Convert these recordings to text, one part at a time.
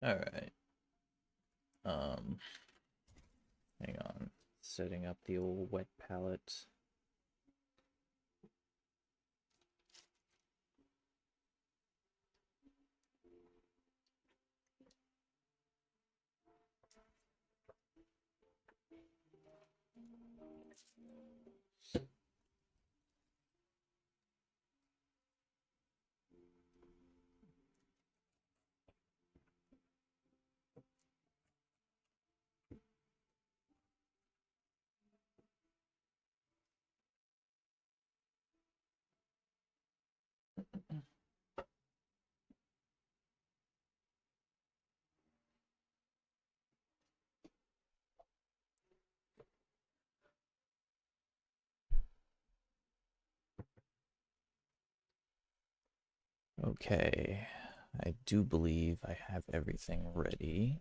Alright. Um, Hang on. Setting up the old wet palette. Okay. I do believe I have everything ready.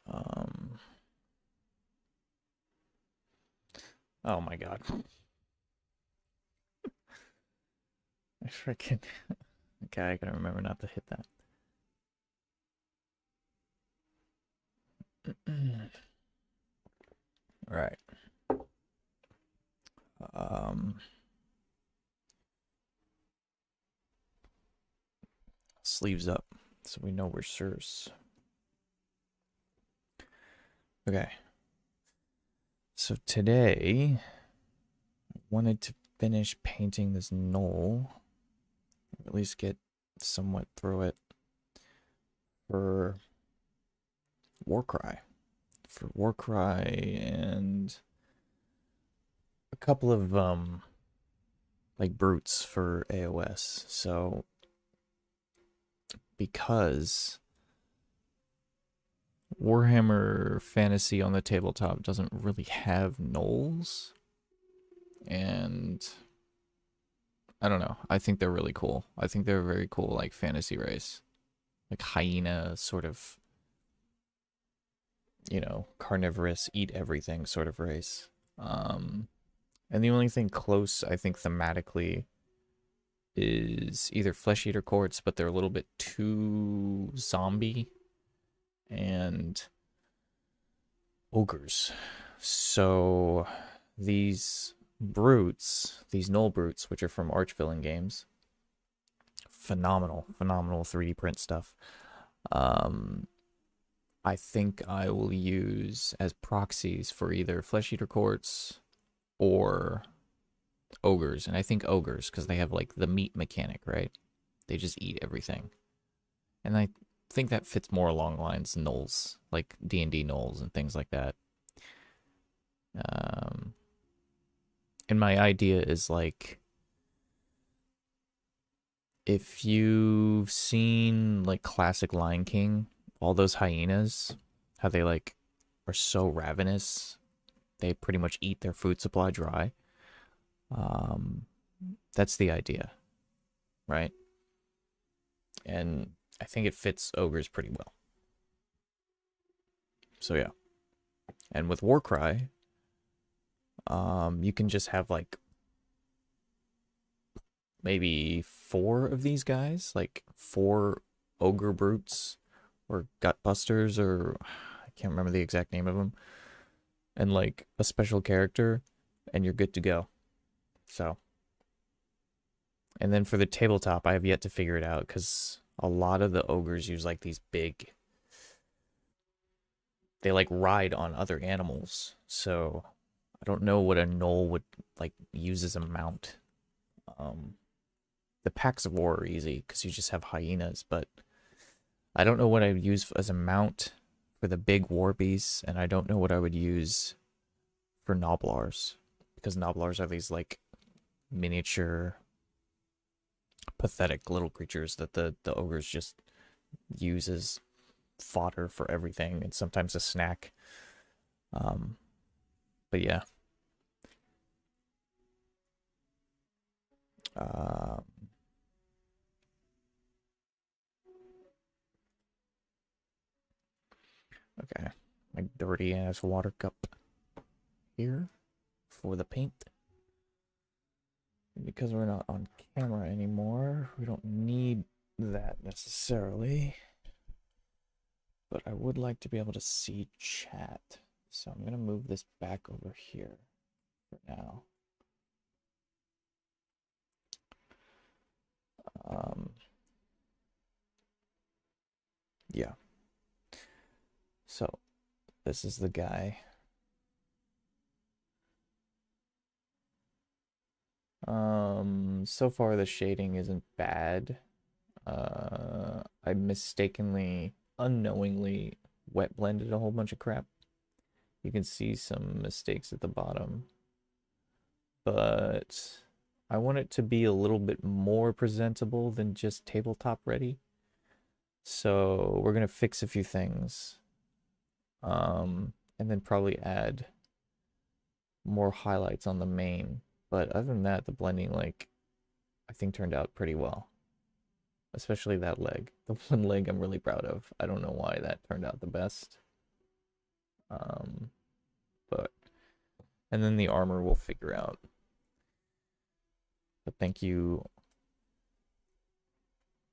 Um, oh my god. I freaking. Okay, I gotta remember not to hit that. All right. Um, Sleeves up so we know we're sirs. Okay. So today, I wanted to finish painting this knoll, or at least get somewhat through it for Warcry. For Warcry and a couple of like brutes for AOS. So because Warhammer Fantasy on the tabletop doesn't really have gnolls, and I don't know. I think they're really cool. I think they're a very cool like fantasy race, like hyena sort of, carnivorous, eat everything sort of race. And the only thing close, I think, thematically is either flesh eater courts, but they're a little bit too zombie, and ogres. So these brutes, these null brutes, which are from Archvillain games, phenomenal 3D print stuff. I think I will use as proxies for either flesh eater courts or ogres. And I think ogres because they have like the meat mechanic, right? They just eat everything. And I think that fits more along lines gnolls, like D&D gnolls and things like that. Um, and my idea is like, if you've seen like classic Lion King, all those hyenas, how they like are so ravenous, they pretty much eat their food supply dry. Um, that's the idea, right? And I think it fits ogres pretty well. So yeah. And with Warcry, you can just have like maybe 4 of these guys, like 4 ogre brutes or gutbusters, or I can't remember the exact name of them, and like a special character, and you're good to go. So, and then for the tabletop, I have yet to figure it out because a lot of the ogres use like these big, they like ride on other animals. So I don't know what a gnoll would like use as a mount. Um, the packs of war are easy because you just have hyenas, but I don't know what I would use as a mount for the big war beasts, and I don't know what I would use for Noblars, because Noblars are these like miniature, pathetic little creatures that the ogres just use as fodder for everything, and sometimes a snack. Um, but yeah. Um, okay, my dirty ass water cup here for the paint. Because we're not on camera anymore, we don't need that necessarily, but I would like to be able to see chat. So I'm going to move this back over here for now. Yeah. So this is the guy. So far the shading isn't bad. I mistakenly, unknowingly wet blended a whole bunch of crap. You can see some mistakes at the bottom, but I want it to be a little bit more presentable than just tabletop ready. So we're gonna fix a few things, and then probably add more highlights on the main. But other than that, the blending, like, I think turned out pretty well. Especially that leg. The one leg I'm really proud of. I don't know why that turned out the best. But and then the armor we'll figure out. But thank you,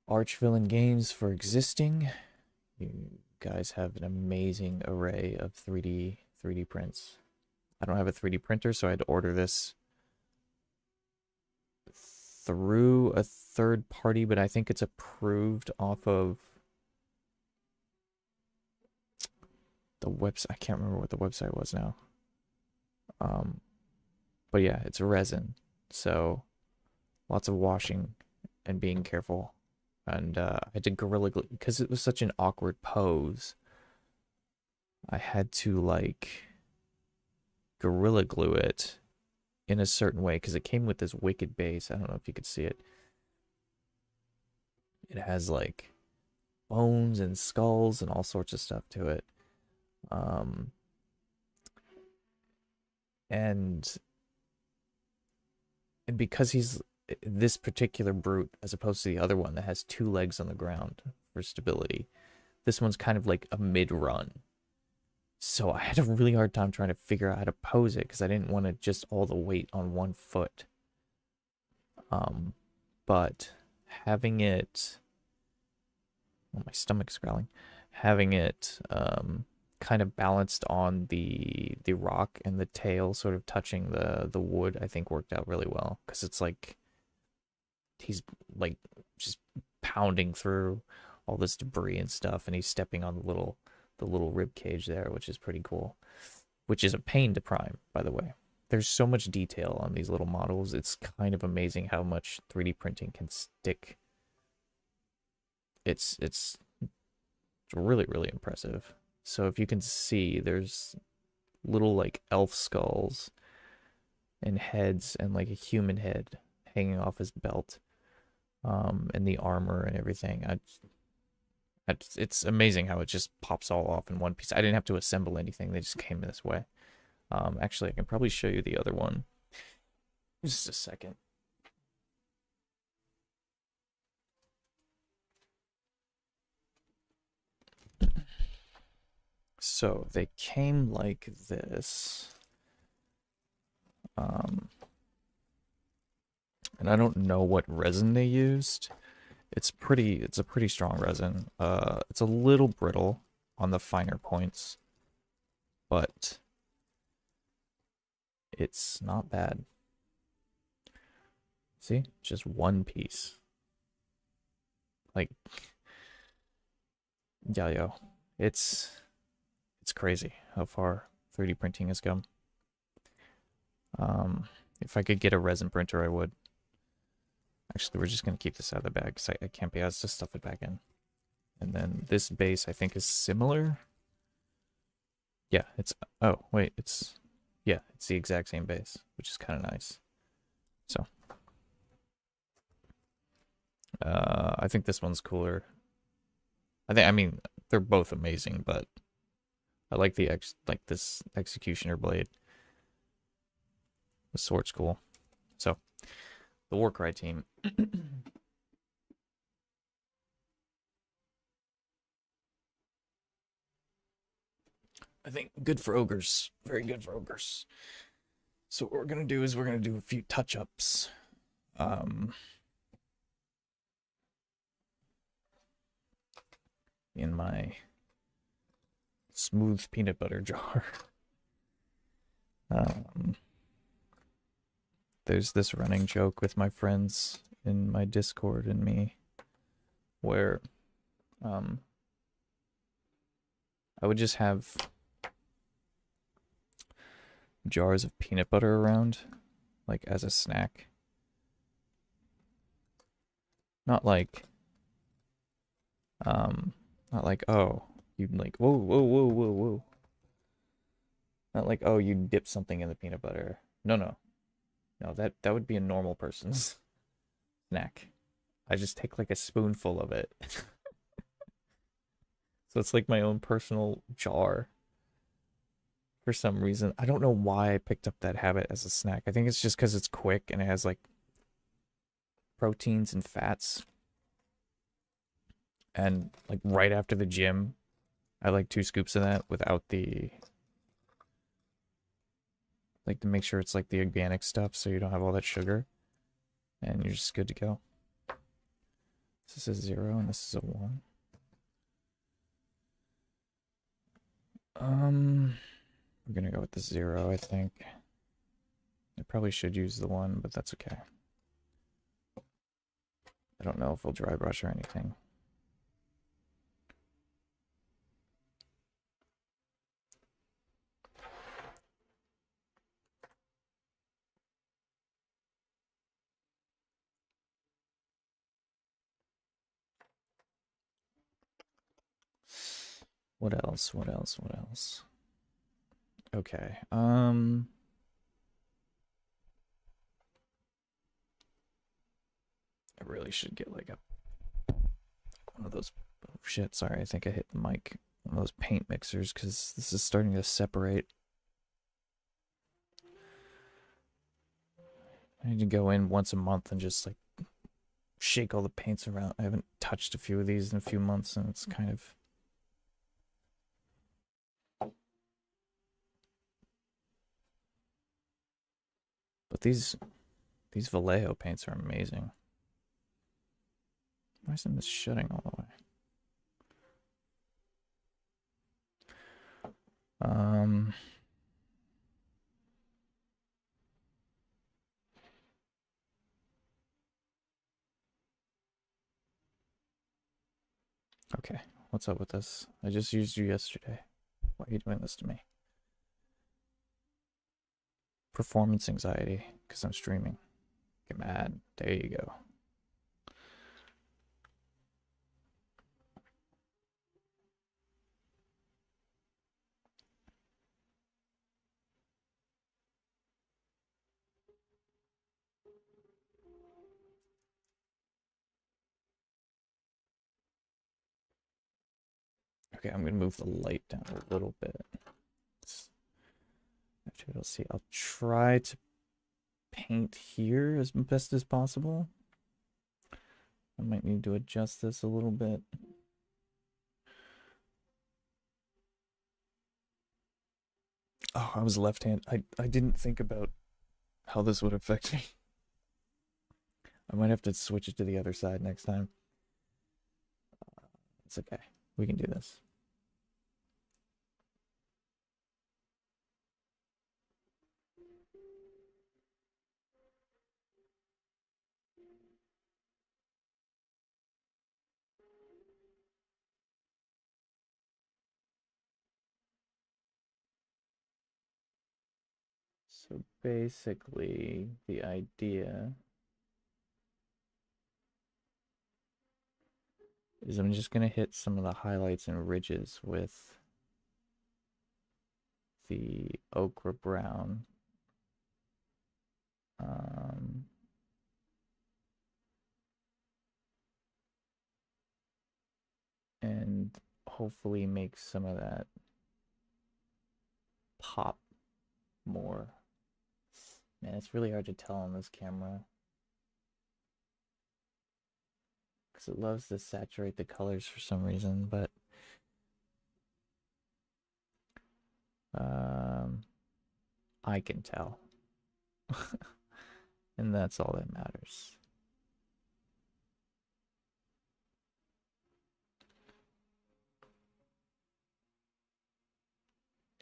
Archvillain Games, for existing. You guys have an amazing array of 3D prints. I don't have a 3D printer, so I had to order this through a third party, but I think it's approved off of the website. I can't remember what the website was now. But yeah, it's resin, so lots of washing and being careful. And I had to Gorilla Glue because it was such an awkward pose. I had to like Gorilla Glue it in a certain way because it came with this wicked base. I don't know if you could see it. It has like bones and skulls and all sorts of stuff to it. And because he's this particular brute, as opposed to the other one that has 2 legs on the ground for stability, this one's kind of like a mid-run. So I had a really hard time trying to figure out how to pose it because I didn't want to just all the weight on one foot. But having it, oh, my stomach's growling. Having it kind of balanced on the rock and the tail sort of touching the wood, I think worked out really well because it's like he's like just pounding through all this debris and stuff, and he's stepping on the little rib cage there, which is pretty cool. Which is a pain to prime, by the way. There's so much detail on these little models. It's kind of amazing how much 3D printing can stick. It's really, really impressive. So if you can see, there's little like elf skulls and heads and like a human head hanging off his belt, and the armor and everything. It's amazing how it just pops all off in one piece. I didn't have to assemble anything. They just came this way. Actually, I can probably show you the other one. Just a second. So they came like this. And I don't know what resin they used. It's a pretty strong resin. It's a little brittle on the finer points, but it's not bad. See? Just one piece. Like, yeah, yo. It's crazy how far 3D printing has come. If I could get a resin printer, I would. Actually, we're just going to keep this out of the bag because I can't be asked to stuff it back in. And then this base, I think, is similar. Yeah, it's... Oh, wait, it's... Yeah, it's the exact same base, which is kind of nice. So. I think this one's cooler. I mean, they're both amazing, but I like this executioner blade. The sword's cool. So, the Warcry team. I think good for ogres. Very good for ogres. So what we're going to do is we're going to do a few touch-ups. in my smooth peanut butter jar. Um, there's this running joke with my friends in my Discord and me where I would just have jars of peanut butter around, like as a snack. Not like, not like, oh, you'd like, whoa, whoa, whoa, whoa, whoa. Not like, oh, you dip something in the peanut butter. No, no. No, that would be a normal person's snack. I just take like a spoonful of it. So it's like my own personal jar. For some reason, I don't know why I picked up that habit as a snack. I think it's just because it's quick and it has like proteins and fats. And like right after the gym, I like 2 scoops of that without the, like, to make sure it's like the organic stuff so you don't have all that sugar. And you're just good to go. This is a 0 and this is a 1. We're gonna go with the 0, I think. I probably should use the 1, but that's okay. I don't know if we'll dry brush or anything. What else? What else? What else? Okay. I really should get like one of those. Oh shit! Sorry, I think I hit the mic. One of those paint mixers because this is starting to separate. I need to go in once a month and just like shake all the paints around. I haven't touched a few of these in a few months, and it's kind of. But these Vallejo paints are amazing. Why isn't this shutting all the way? Okay, what's up with this? I just used you yesterday. Why are you doing this to me? Performance anxiety, because I'm streaming. Get mad. There you go. Okay, I'm gonna move the light down a little bit. Actually, let's see. I'll try to paint here as best as possible. I might need to adjust this a little bit. Oh, I was left-handed. I didn't think about how this would affect me. I might have to switch it to the other side next time. It's okay. We can do this. So basically, the idea is I'm just going to hit some of the highlights and ridges with the ochre brown. And hopefully make some of that pop more. Man, it's really hard to tell on this camera because it loves to saturate the colors for some reason, but I can tell. And that's all that matters.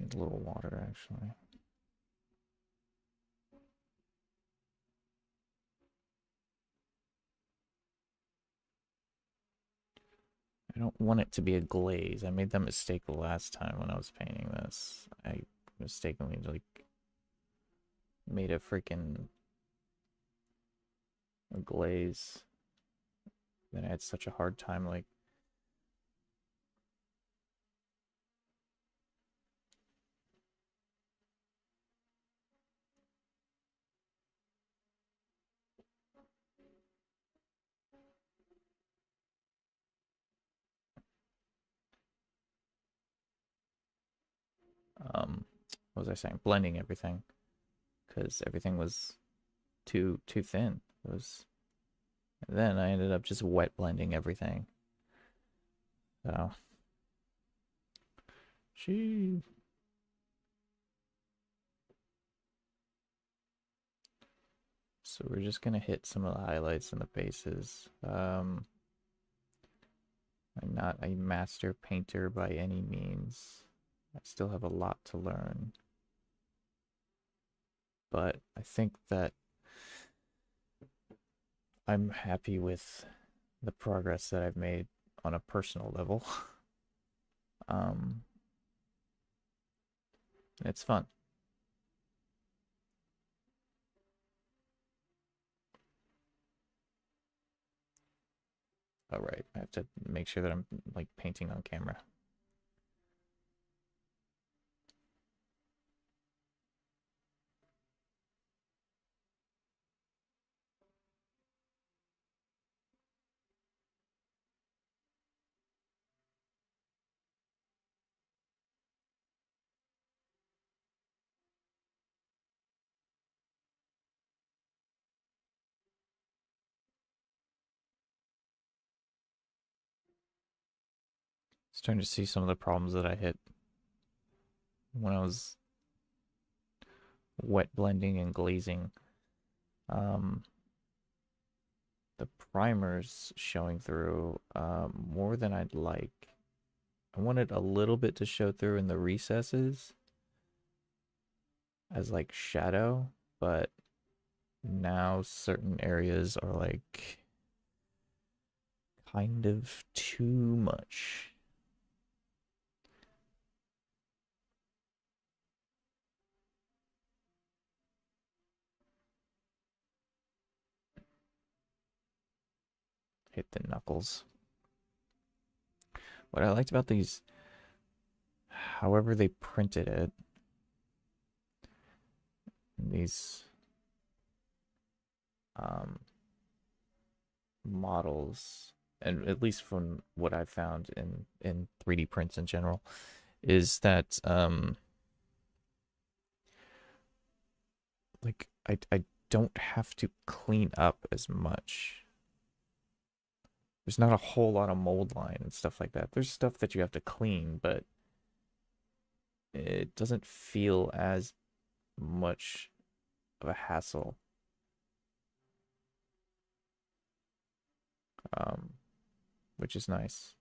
need a little water, actually. I don't want it to be a glaze. I made that mistake the last time when I was painting this. I mistakenly, like, made a freaking glaze. Then I had such a hard time, like, what was I saying? Blending everything, because everything was too thin. It was. And then I ended up just wet blending everything. So, gee. So we're just gonna hit some of the highlights and the bases. I'm not a master painter by any means. I still have a lot to learn. But I think that I'm happy with the progress that I've made on a personal level. um, it's fun. All right, I have to make sure that I'm like painting on camera. Starting to see some of the problems that I hit when I was wet blending and glazing. Um, the primer's showing through more than I'd like. I wanted a little bit to show through in the recesses as like shadow, but now certain areas are like kind of too much. Hit the knuckles. What I liked about these, however they printed it, these models, and at least from what I've found in 3D prints in general, is that like I don't have to clean up as much. There's not a whole lot of mold line and stuff like that. There's stuff that you have to clean, but it doesn't feel as much of a hassle. Um, which is nice.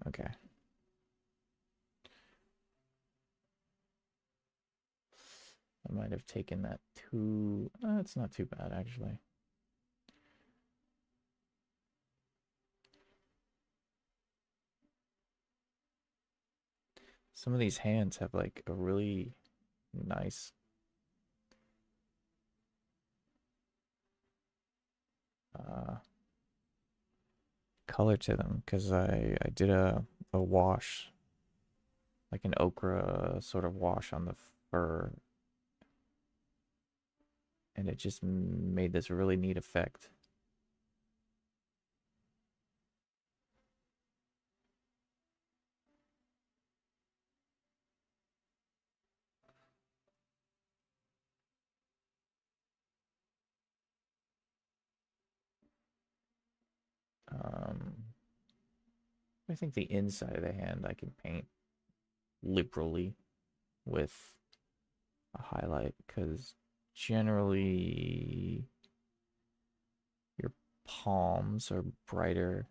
Okay. I might have taken that too. It's not too bad, actually. Some of these hands have like a really nice color to them because I did a wash, like an ochre sort of wash on the fur, and it just made this really neat effect. Um, I think the inside of the hand I can paint liberally with a highlight because generally your palms are brighter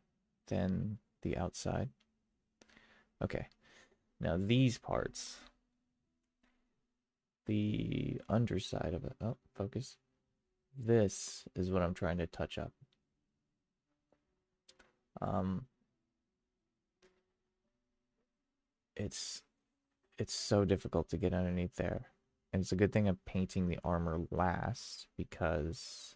than the outside. Okay, now these parts, the underside of it. Oh, focus. This is what I'm trying to touch up. Um, it's so difficult to get underneath there. And it's a good thing I'm painting the armor last because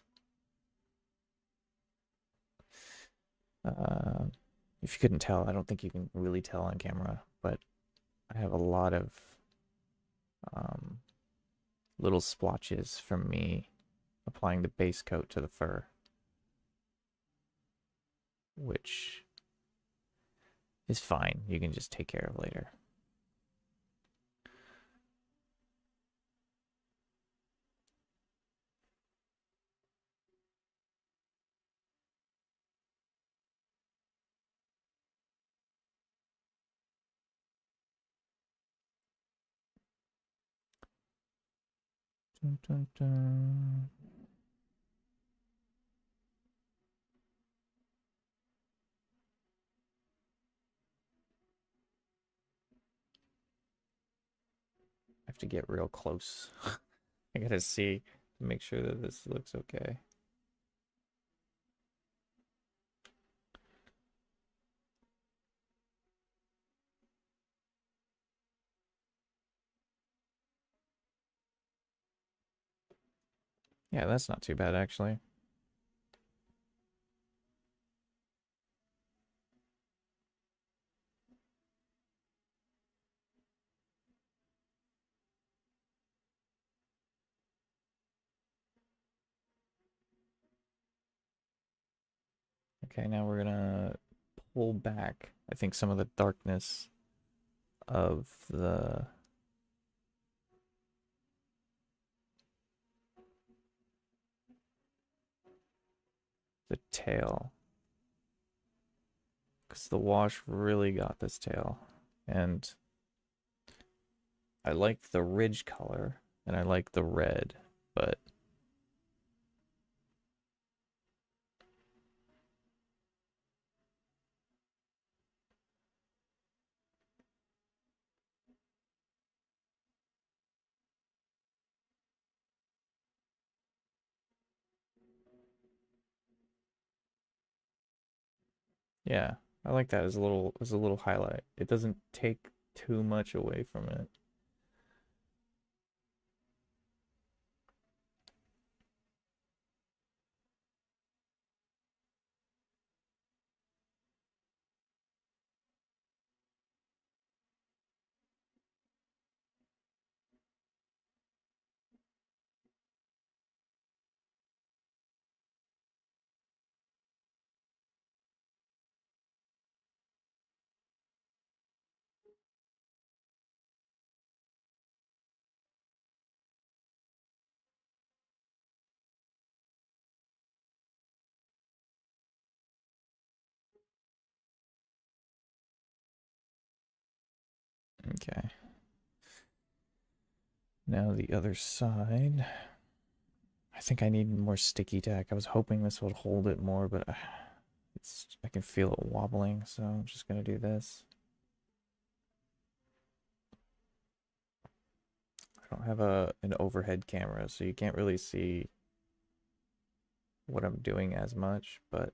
uh, if you couldn't tell, I don't think you can really tell on camera, but I have a lot of um, little splotches from me applying the base coat to the fur, which is fine. You can just take care of later. Dun, dun, dun. I have to get real close. I gotta see to make sure that this looks okay. Yeah, that's not too bad actually. Okay, now we're gonna pull back, I think, some of the darkness of the tail, because the wash really got this tail. And I like the ridge color and I like the red, but yeah, I like that as a little highlight. It doesn't take too much away from it. Okay. Now the other side. I think I need more sticky tack. I was hoping this would hold it more, but I can feel it wobbling, so I'm just gonna do this. I don't have an overhead camera, so you can't really see what I'm doing as much, but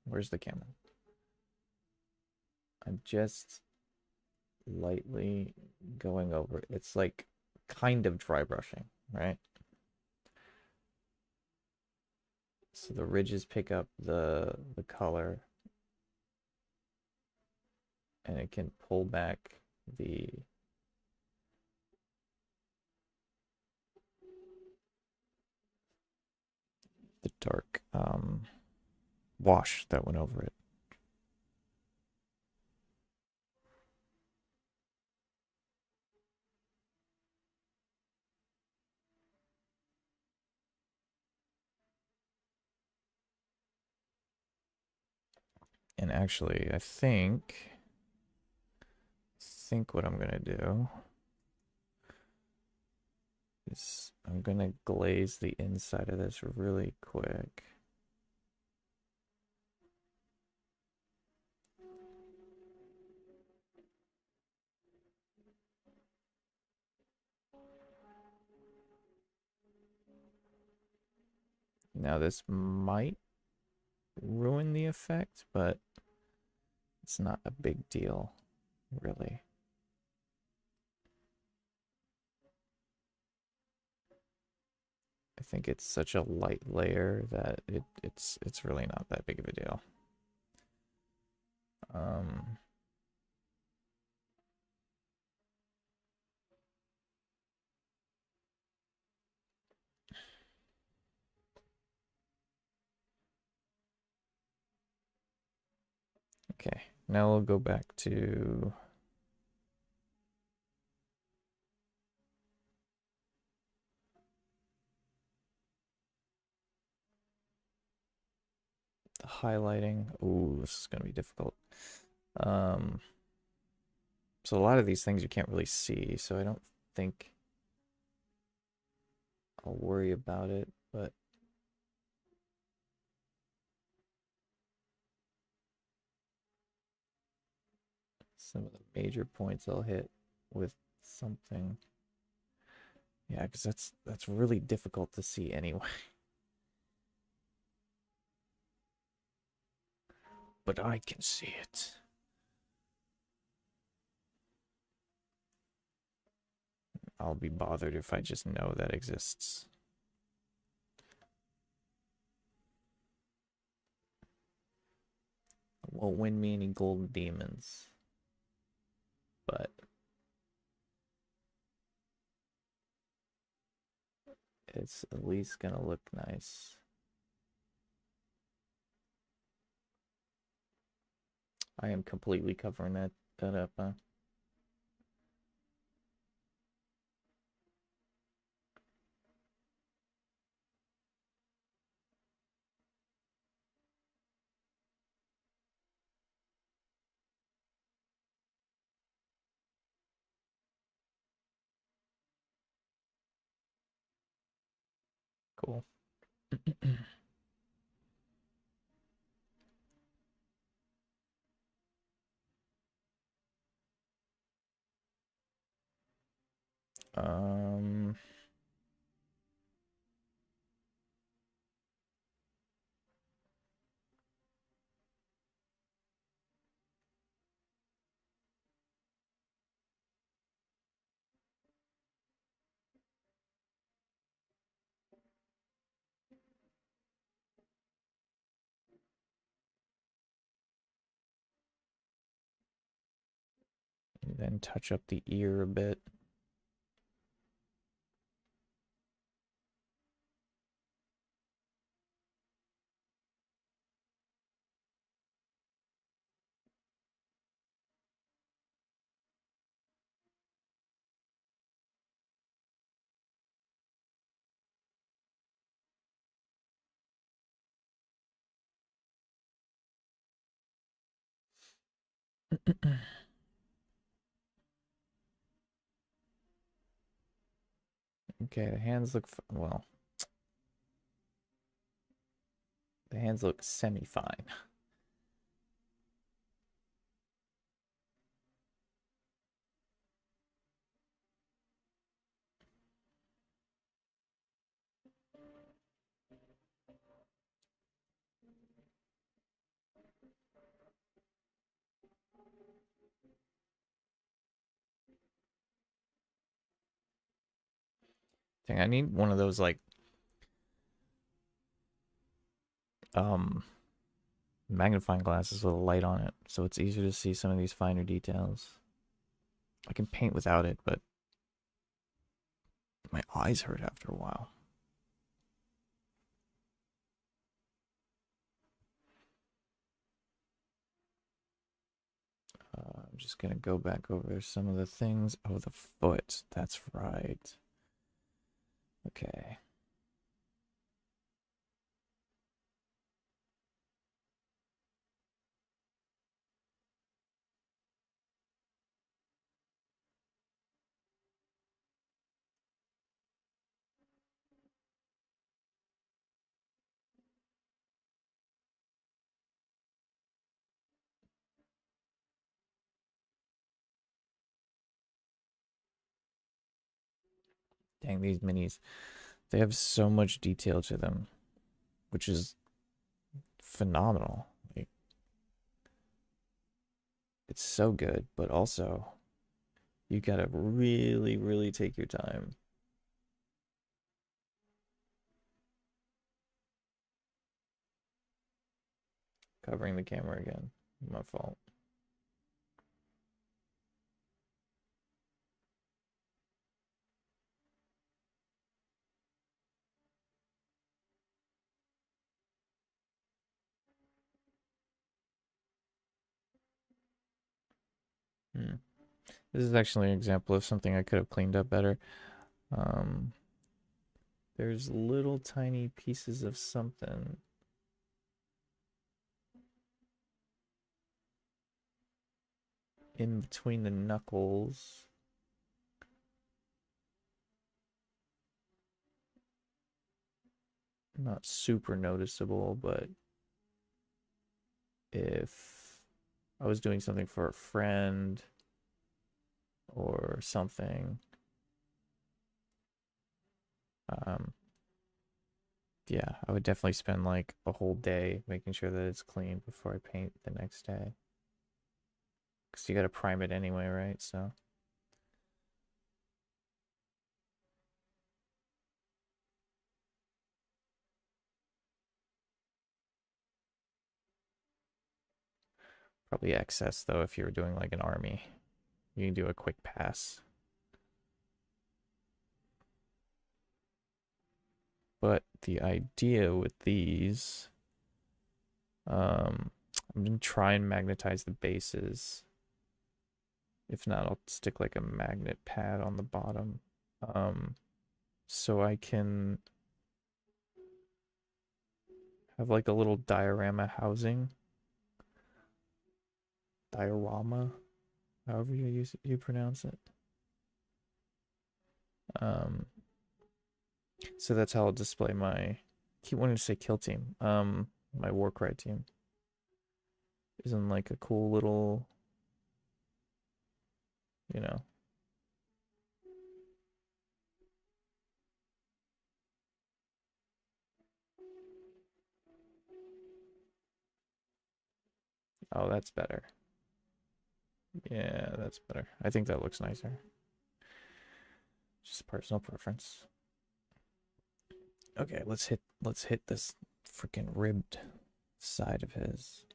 where's the camera? I'm just lightly going over it. It's like kind of dry brushing, right? So the ridges pick up the color and it can pull back the dark wash that went over it. And actually, I think what I'm gonna do is I'm gonna glaze the inside of this really quick. Now this might ruin the effect, but it's not a big deal, really. I think it's such a light layer that it's really not that big of a deal. Um, okay, now we'll go back to the highlighting. Ooh, this is gonna be difficult. Um, so a lot of these things you can't really see, so I don't think I'll worry about it, but some of the major points I'll hit with something. Yeah, because that's really difficult to see anyway. But I can see it. I'll be bothered if I just know that exists. It won't win me any gold demons. But it's at least gonna look nice. I am completely covering that up, huh? Cool. um then touch up the ear a bit. Okay, the hands look well. The hands look semi-fine. Dang, I need one of those like um magnifying glasses with a light on it, so it's easier to see some of these finer details. I can paint without it, but my eyes hurt after a while. I'm just gonna go back over some of the things. Oh, the foot. That's right. Okay. Dang, these minis. They have so much detail to them. which is phenomenal. Like, it's so good, but also you gotta really, really take your time. Covering the camera again. My fault. Hmm. This is actually an example of something I could have cleaned up better. Um, there's little tiny pieces of something in between the knuckles. Not super noticeable, but if I was doing something for a friend or something, um, yeah, I would definitely spend like a whole day making sure that it's clean before I paint the next day. Because you got to prime it anyway, right? So probably excess though if you're doing like an army. You can do a quick pass. But the idea with these, I'm gonna try and magnetize the bases. If not, I'll stick like a magnet pad on the bottom. Um, so I can have like a little diorama housing. Diorama, however you pronounce it. Um, so that's how I'll display my. I keep wanting to say kill team. My Warcry team is in like a cool little, you know. Oh, that's better. Yeah, that's better. I think that looks nicer. Just personal preference. Okay, let's hit this freaking ribbed side of his.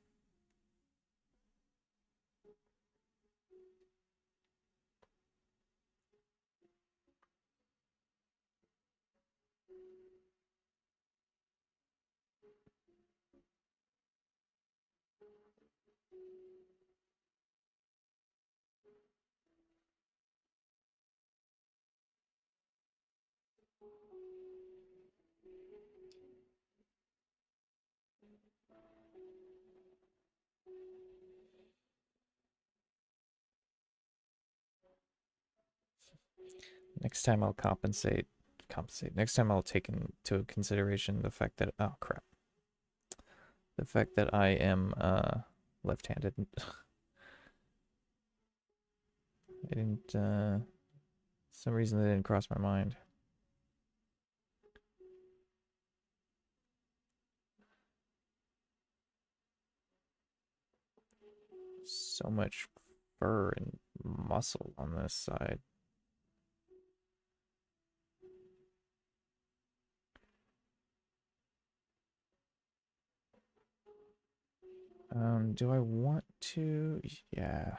Next time I'll compensate. Next time I'll take into consideration the fact that oh crap. The fact that I am left-handed. I didn't some reason that didn't cross my mind. So much fur and muscle on this side. Do I want to? Yeah.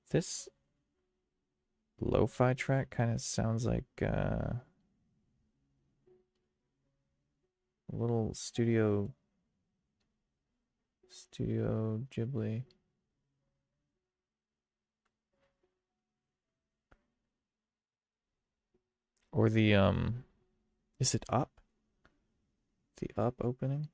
This lo-fi track kind of sounds like a little Studio Ghibli. Or the is it Up? The Up opening?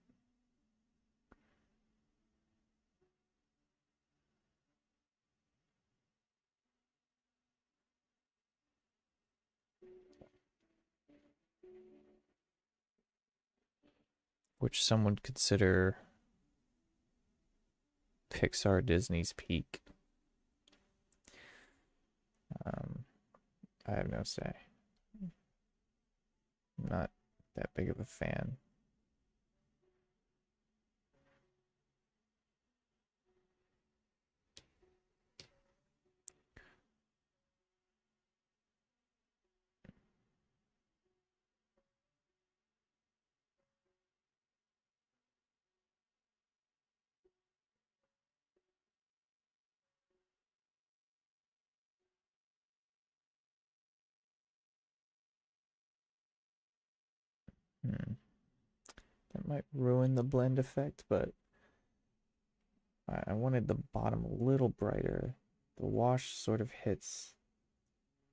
which some would consider Pixar Disney's peak. I have no say. I'm not that big of a fan. Hmm. That might ruin the blend effect, but I wanted the bottom a little brighter. The wash sort of hits.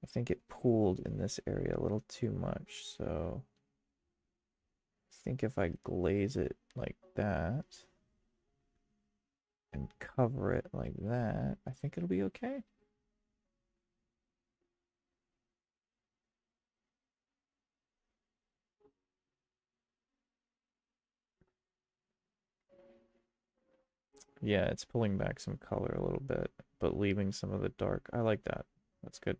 I think it pooled in this area a little too much, so I think if I glaze it like that and cover it like that, I think it'll be okay. Yeah, it's pulling back some color a little bit, but leaving some of the dark. I like that. That's good.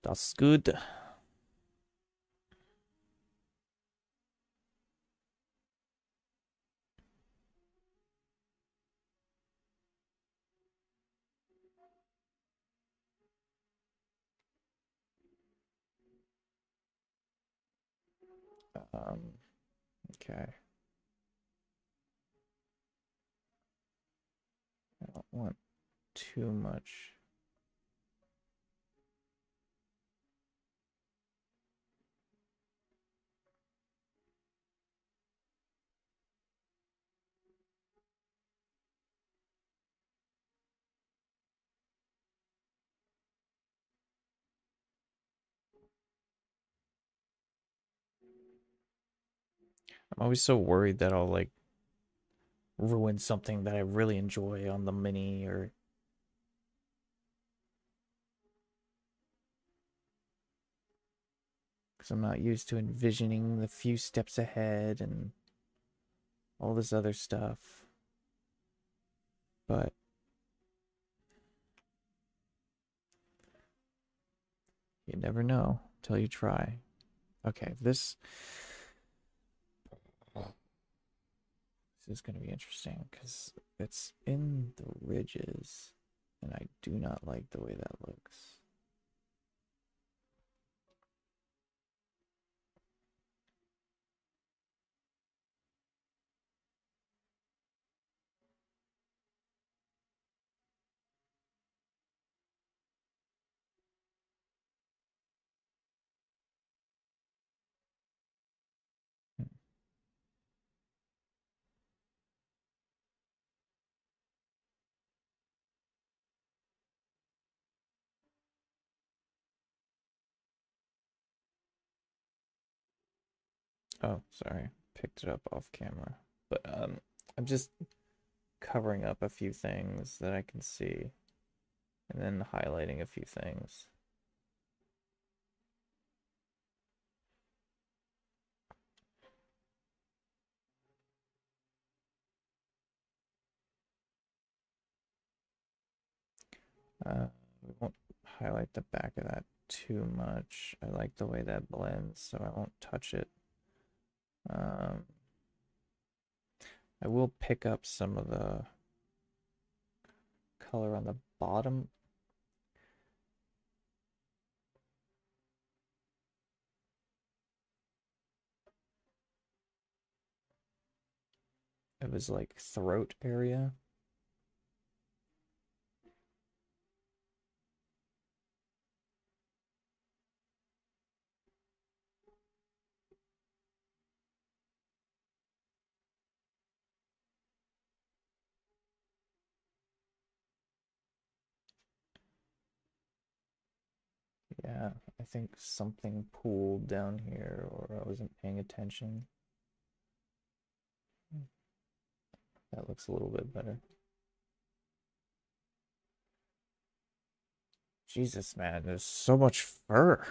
That's good. Okay. I don't want too much. I'm always so worried that I'll like ruin something that I really enjoy on the mini, or because I'm not used to envisioning the few steps ahead and all this other stuff. But you never know until you try. Okay, this is going to be interesting because it's in the ridges, and I do not like the way that looks. Oh, sorry. Picked it up off camera. But I'm just covering up a few things that I can see and then highlighting a few things. We won't highlight the back of that too much. I like the way that blends, so I won't touch it. I will pick up some of the color on the bottom. It was like throat area. Yeah, I think something pooled down here, or I wasn't paying attention. That looks a little bit better. Jesus, man, there's so much fur.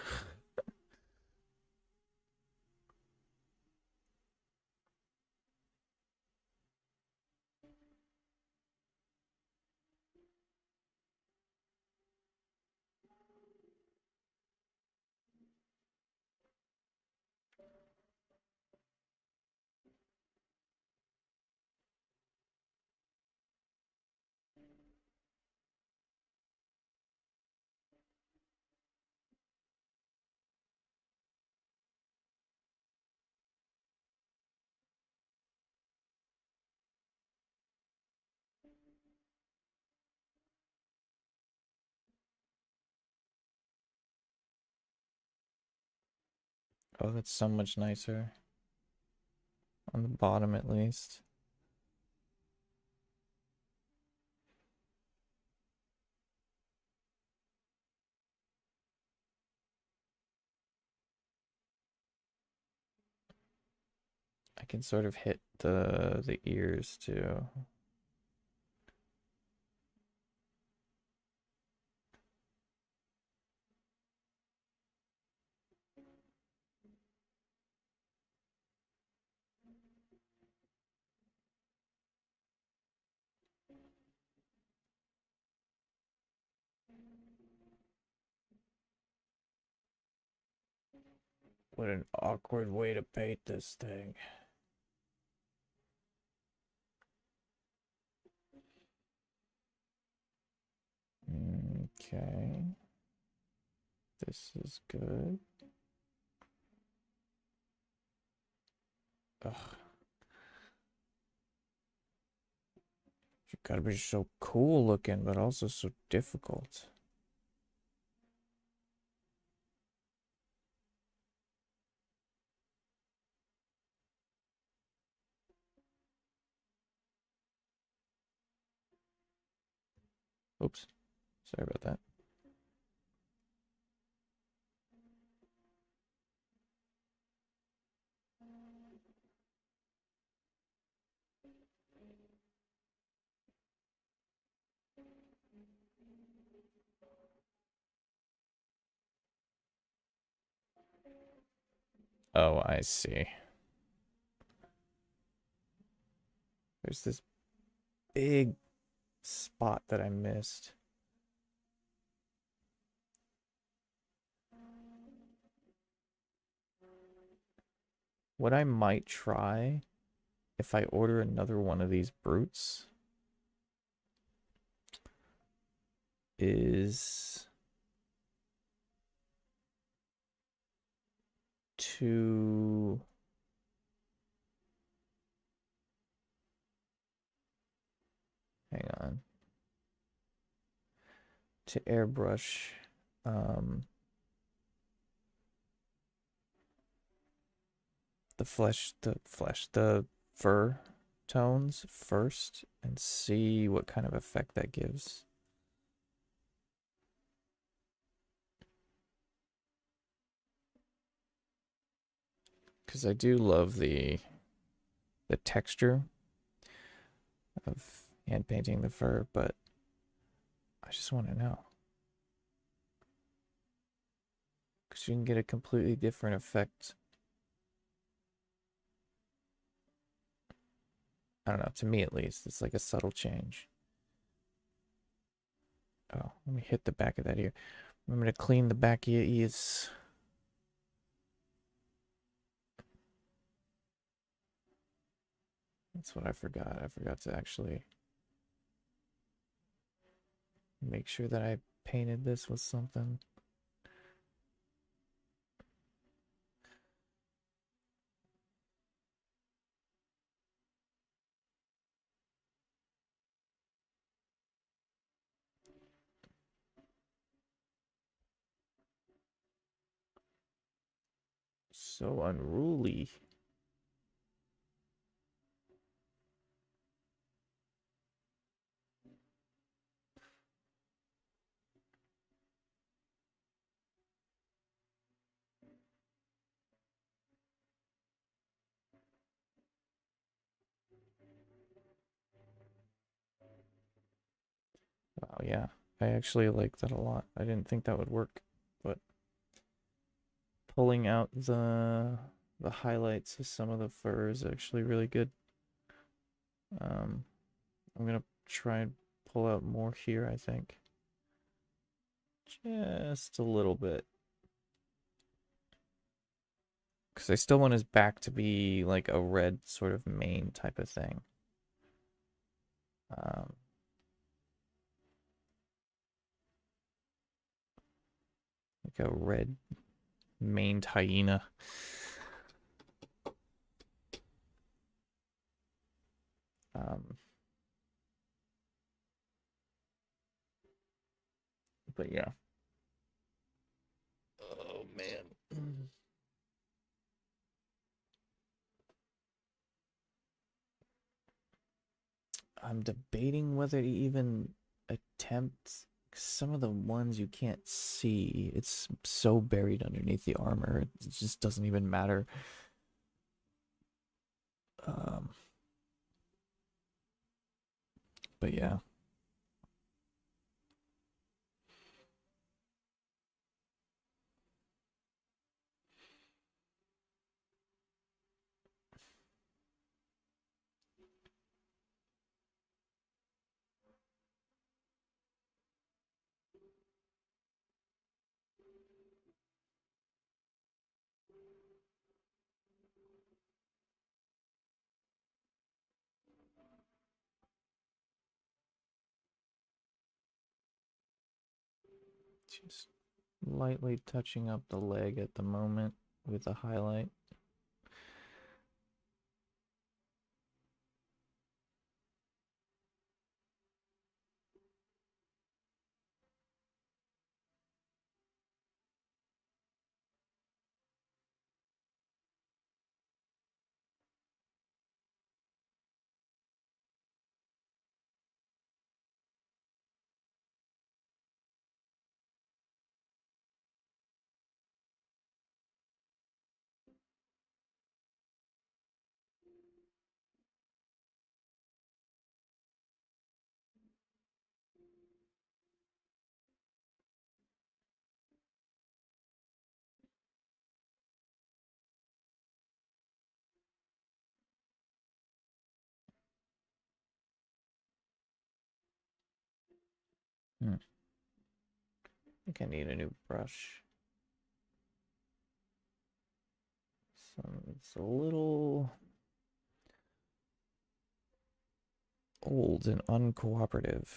Oh, that's so much nicer. On the bottom, at least. I can sort of hit the ears too. What an awkward way to paint this thing. Okay. This is good. Ugh. You gotta be so cool looking, but also so difficult. Oops. Sorry about that. Oh, I see. There's this big spot that I missed. What I might try if I order another one of these brutes is to hang on to airbrush um the fur tones first and see what kind of effect that gives. Because I do love the texture of hand painting the fur, but I just want to know. Because you can get a completely different effect. I don't know, to me at least, it's like a subtle change. Oh, let me hit the back of that ear. Remember to clean the back of your ears. That's what I forgot. I forgot to actually make sure that I painted this with something. So unruly. Wow, yeah. I actually like that a lot. I didn't think that would work, but pulling out the highlights of some of the fur is actually really good. I'm gonna try and pull out more here, I think. Just a little bit. Because I still want his back to be like a red sort of mane type of thing. Um, like a red maned hyena. Um, but yeah. Oh man. I'm debating whether to even attempt some of the ones you can't see. It's so buried underneath the armor. It just doesn't even matter. Um, but yeah. Just lightly touching up the leg at the moment with a highlight. I think I need a new brush. It's a little old and uncooperative.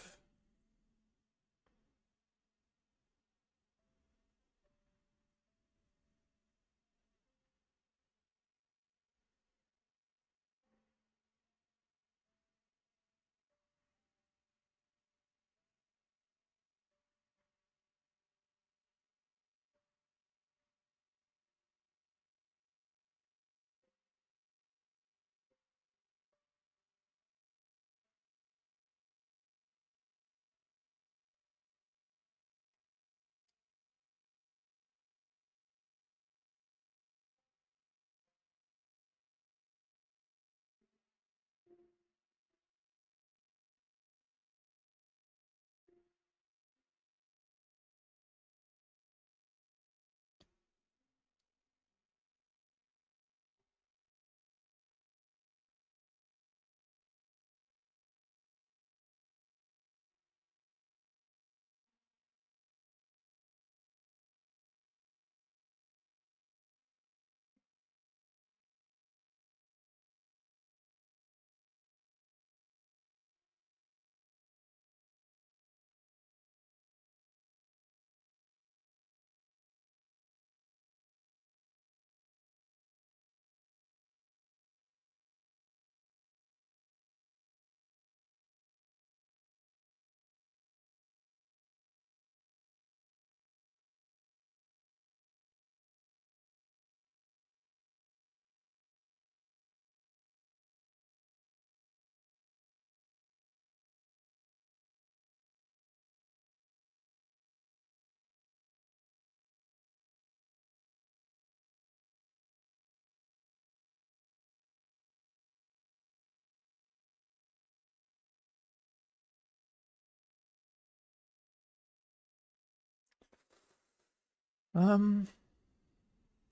Um,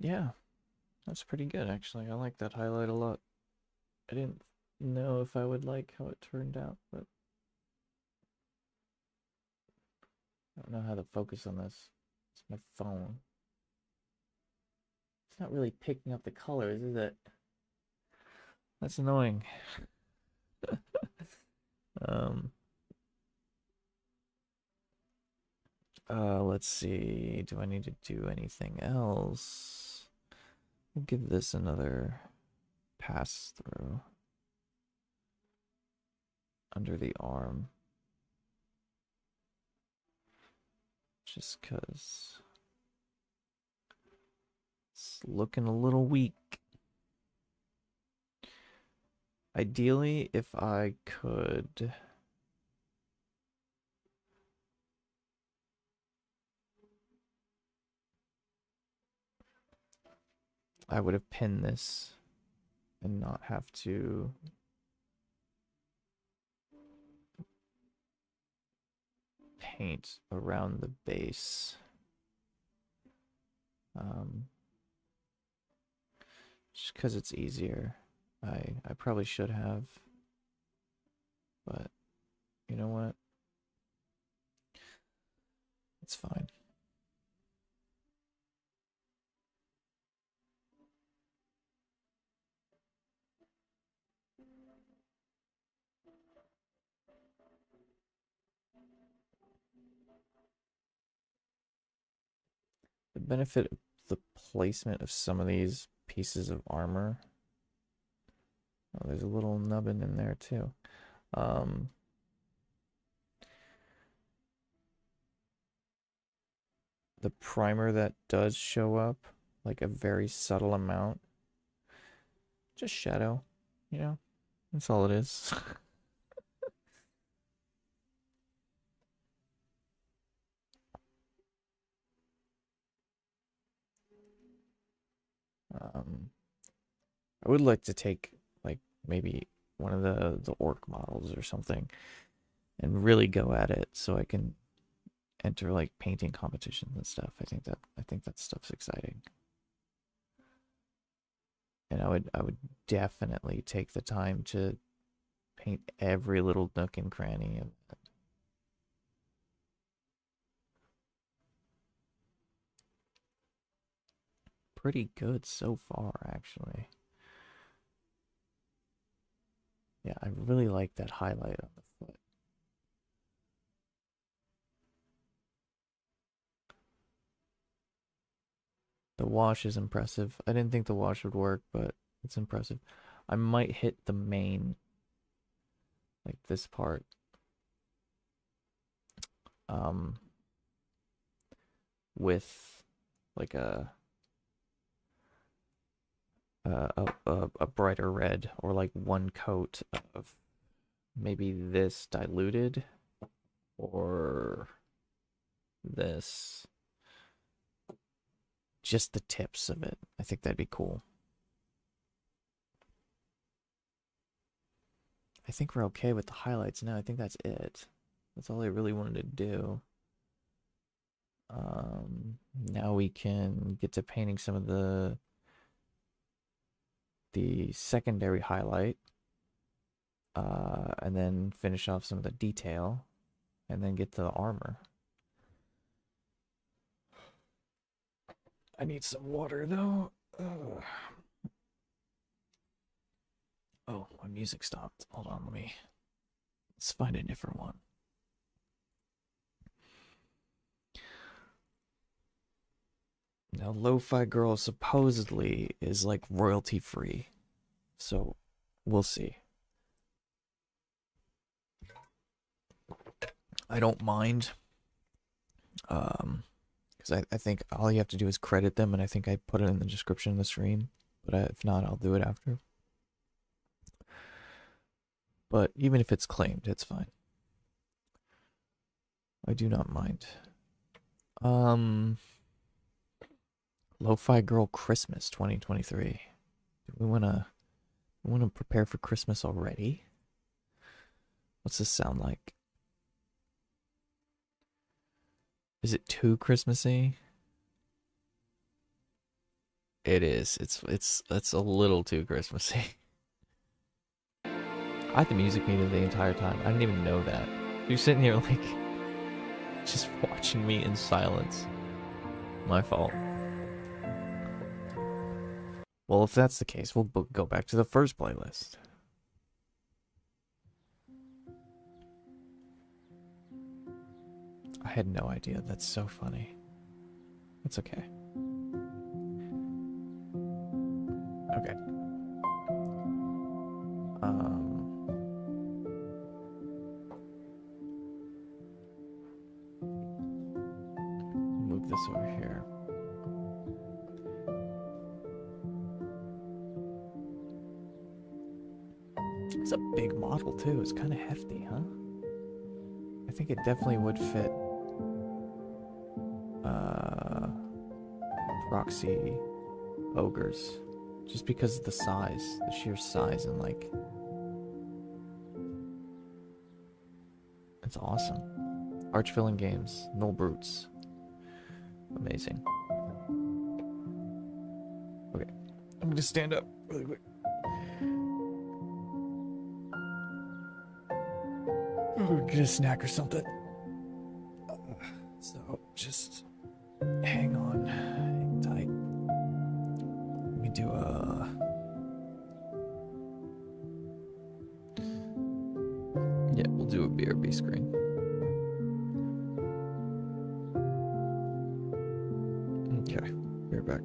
yeah, that's pretty good actually. I like that highlight a lot. I didn't know if I would like how it turned out, but I don't know how to focus on this. It's my phone. It's not really picking up the colors, is it? That's annoying. Um, let's see. Do I need to do anything else? I'll give this another pass through under the arm. Just because it's looking a little weak. Ideally, if I could... I would have pinned this and not have to paint around the base. Just because it's easier. I probably should have, but you know what? It's fine. The benefit of the placement of some of these pieces of armor. Oh, there's a little nubbin in there too. The primer that does show up, like a very subtle amount, just shadow, you know, that's all it is. I would like to take like maybe one of the orc models or something and really go at it so I can enter like painting competitions and stuff. I think that stuff's exciting. And I would definitely take the time to paint every little nook and cranny of it. Pretty good so far, actually. Yeah, I really like that highlight on the foot. The wash is impressive. I didn't think the wash would work, but it's impressive. I might hit the mane, like this part. With like a brighter red, or like one coat of maybe this diluted, or this, just the tips of it. I think that'd be cool. I think we're okay with the highlights now. I think that's it. That's all I really wanted to do. Now we can get to painting some of the secondary highlight, and then finish off some of the detail, and then get to the armor. I need some water though. Ugh. Oh, my music stopped. Hold on, let's find a different one. Now, Lo-Fi Girl supposedly is like royalty free, so we'll see. I don't mind, because I think all you have to do is credit them, and I think I put it in the description of the stream. But if not, I'll do it after. But even if it's claimed, it's fine. I do not mind. Lo-Fi Girl Christmas 2023. Do we wanna prepare for Christmas already? What's this sound like? Is it too Christmassy? It is. It's a little too Christmassy. I had the music muted the entire time. I didn't even know that. You're sitting here like just watching me in silence. My fault. Well, if that's the case, we'll go back to the first playlist. I had no idea. That's so funny. It's okay. Okay. Move this over here. It's a big model too. It's kind of hefty, huh? I think it definitely would fit proxy ogres, just because of the size, the sheer size, and like, it's awesome. Arch-filling games, null brutes, amazing. Okay, I'm gonna stand up really quick. Get a snack or something. So just hang on, hang tight. Let me do a. Yeah, we'll do a BRB screen. Okay, we're back.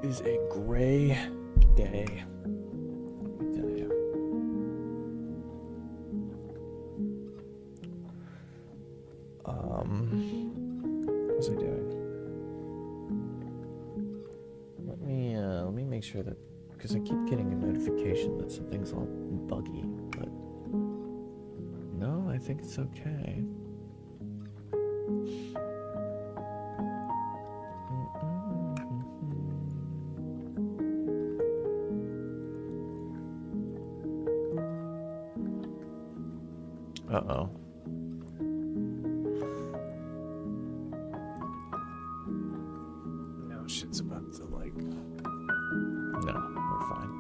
It is a gray day. Let me tell you. What was I doing? Let me make sure that, because I keep getting a notification that something's all buggy, but no, I think it's okay. Uh-oh. No, shit's about to, like... No, we're fine.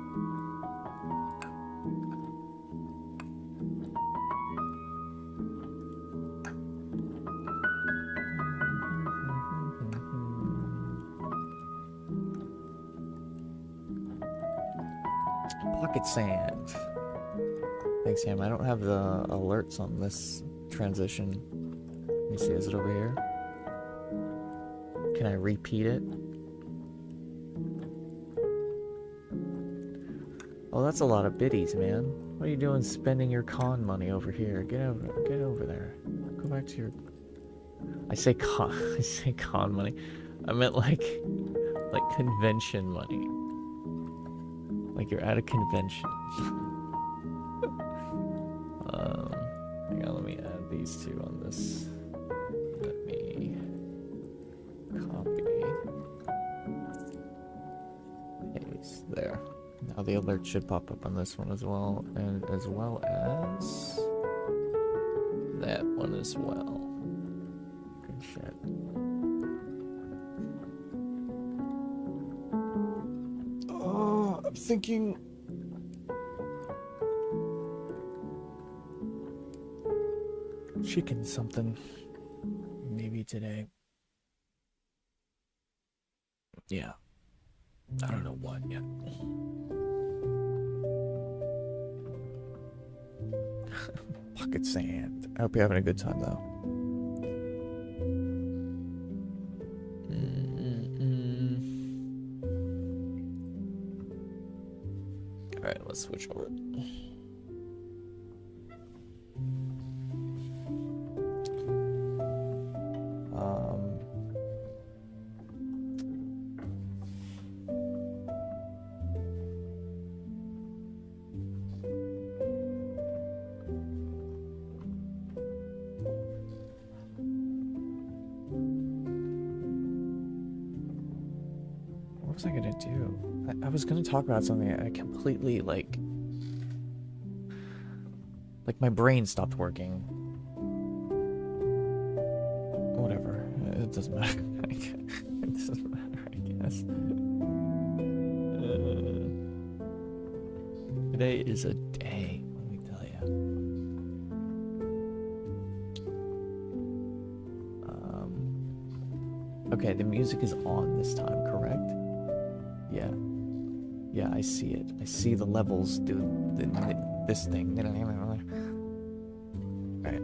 Pocket sand. Thanks, Sam. I don't have the alerts on this transition. Let me see, is it over here? Can I repeat it? Oh, that's a lot of biddies, man. What are you doing spending your con money over here? Get over there. Go back to your... I say con money. I meant like convention money. Like you're at a convention. Hang on, let me add these two on this. Let me copy. Paste there. Now the alert should pop up on this one as well, and as well as that one as well. Good shit. Oh, I'm thinking. Chicken something. Maybe today. Yeah. I don't know what yet. Pocket sand. I hope you're having a good time though. Alright, let's switch over. What was I gonna do? I was gonna talk about something. I completely like my brain stopped working. Whatever. It doesn't matter. It doesn't matter, I guess. Today is a day, let me tell you. Okay, the music is on this time, correct? Yeah. Yeah, I see it. I see the levels do this thing. Alright.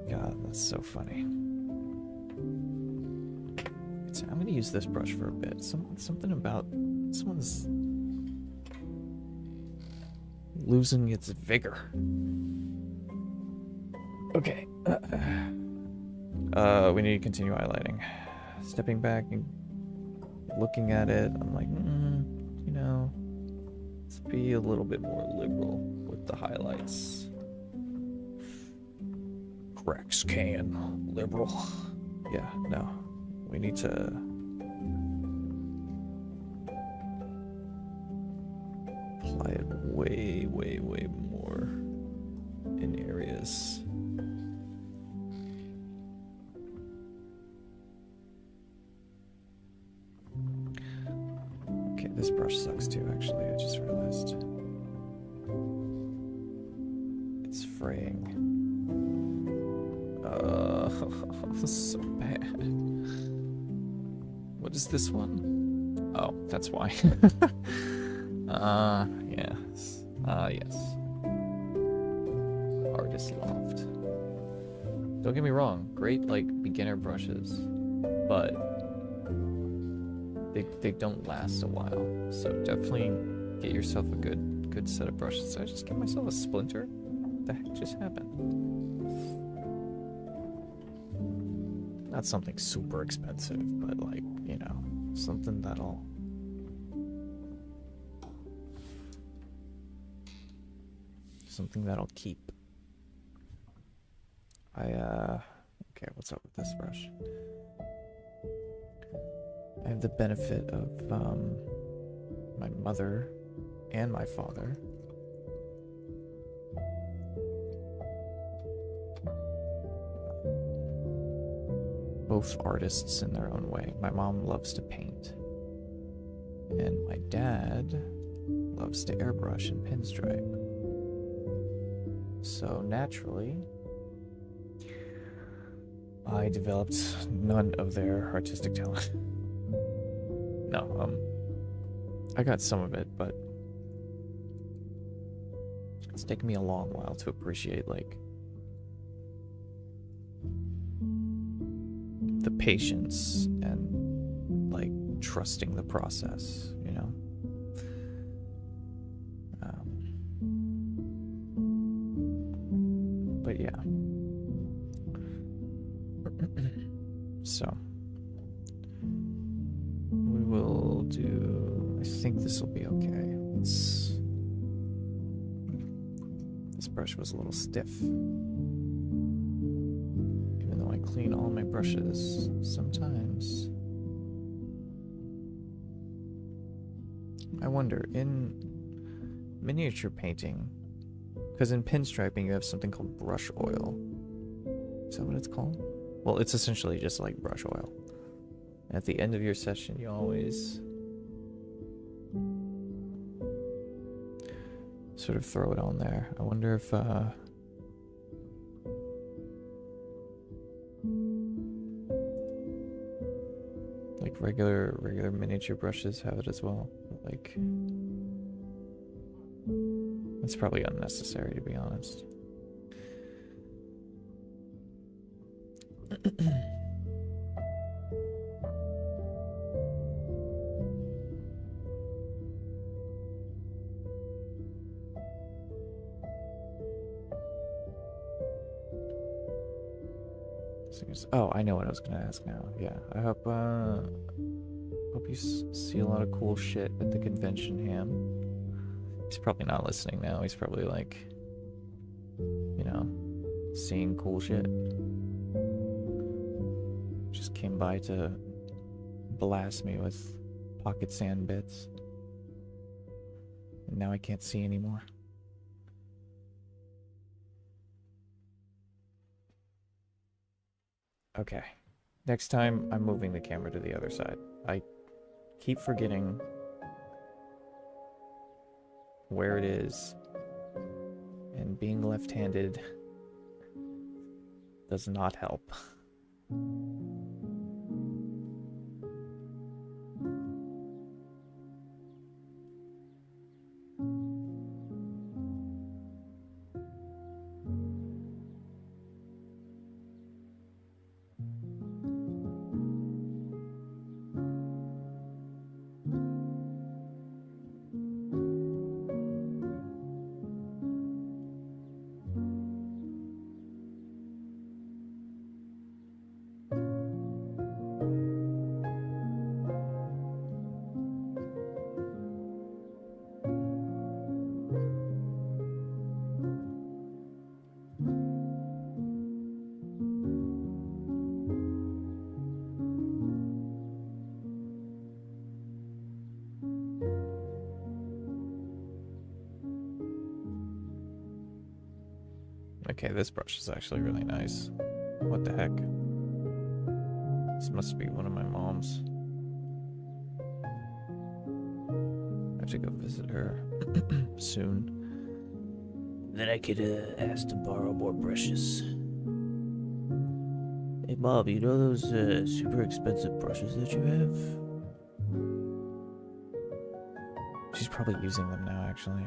God, that's so funny. I'm gonna use this brush for a bit. Something about someone's losing its vigor. Okay. We need to continue highlighting. Stepping back and looking at it, I'm like, you know, let's be a little bit more liberal with the highlights. Rex can liberal. Yeah, no. We need to apply it way, way, way more in areas. Okay, this brush sucks too, actually. I just realized. It's fraying. This is so bad. What is this one? Oh, that's why. Yes. Yes. Artist Loft. Don't get me wrong, great, like, beginner brushes, but They don't last a while, so definitely get yourself a good set of brushes. Did I just get myself a splinter? What the heck just happened? Not something super expensive, but like, you know, something that'll keep. Okay, what's up with this brush? I have the benefit of my mother and my father. Both artists in their own way. My mom loves to paint, and my dad loves to airbrush and pinstripe. So naturally, I developed none of their artistic talent. No, I got some of it, but it's taken me a long while to appreciate, like, the patience and, like, trusting the process, you know? But yeah. So, we will do, I think this will be okay. This brush was a little stiff. Even though I clean all my brushes, sometimes. I wonder, in miniature painting, because in pinstriping you have something called brush oil. Is that what it's called? Well, it's essentially just like brush oil. At the end of your session, you always sort of throw it on there. I wonder if like regular miniature brushes have it as well. Like, it's probably unnecessary, to be honest. Oh, I know what I was gonna ask now. Yeah, I hope you see a lot of cool shit at the convention, Ham. He's probably not listening now. He's probably like, you know, seeing cool shit. Just came by to blast me with pocket sand bits. And now I can't see anymore. Okay. Next time, I'm moving the camera to the other side. I keep forgetting where it is. And being left-handed does not help. Okay, this brush is actually really nice. What the heck? This must be one of my mom's. I have to go visit her soon. Then I could ask to borrow more brushes. Hey Mom, you know those super expensive brushes that you have? She's probably using them now, actually.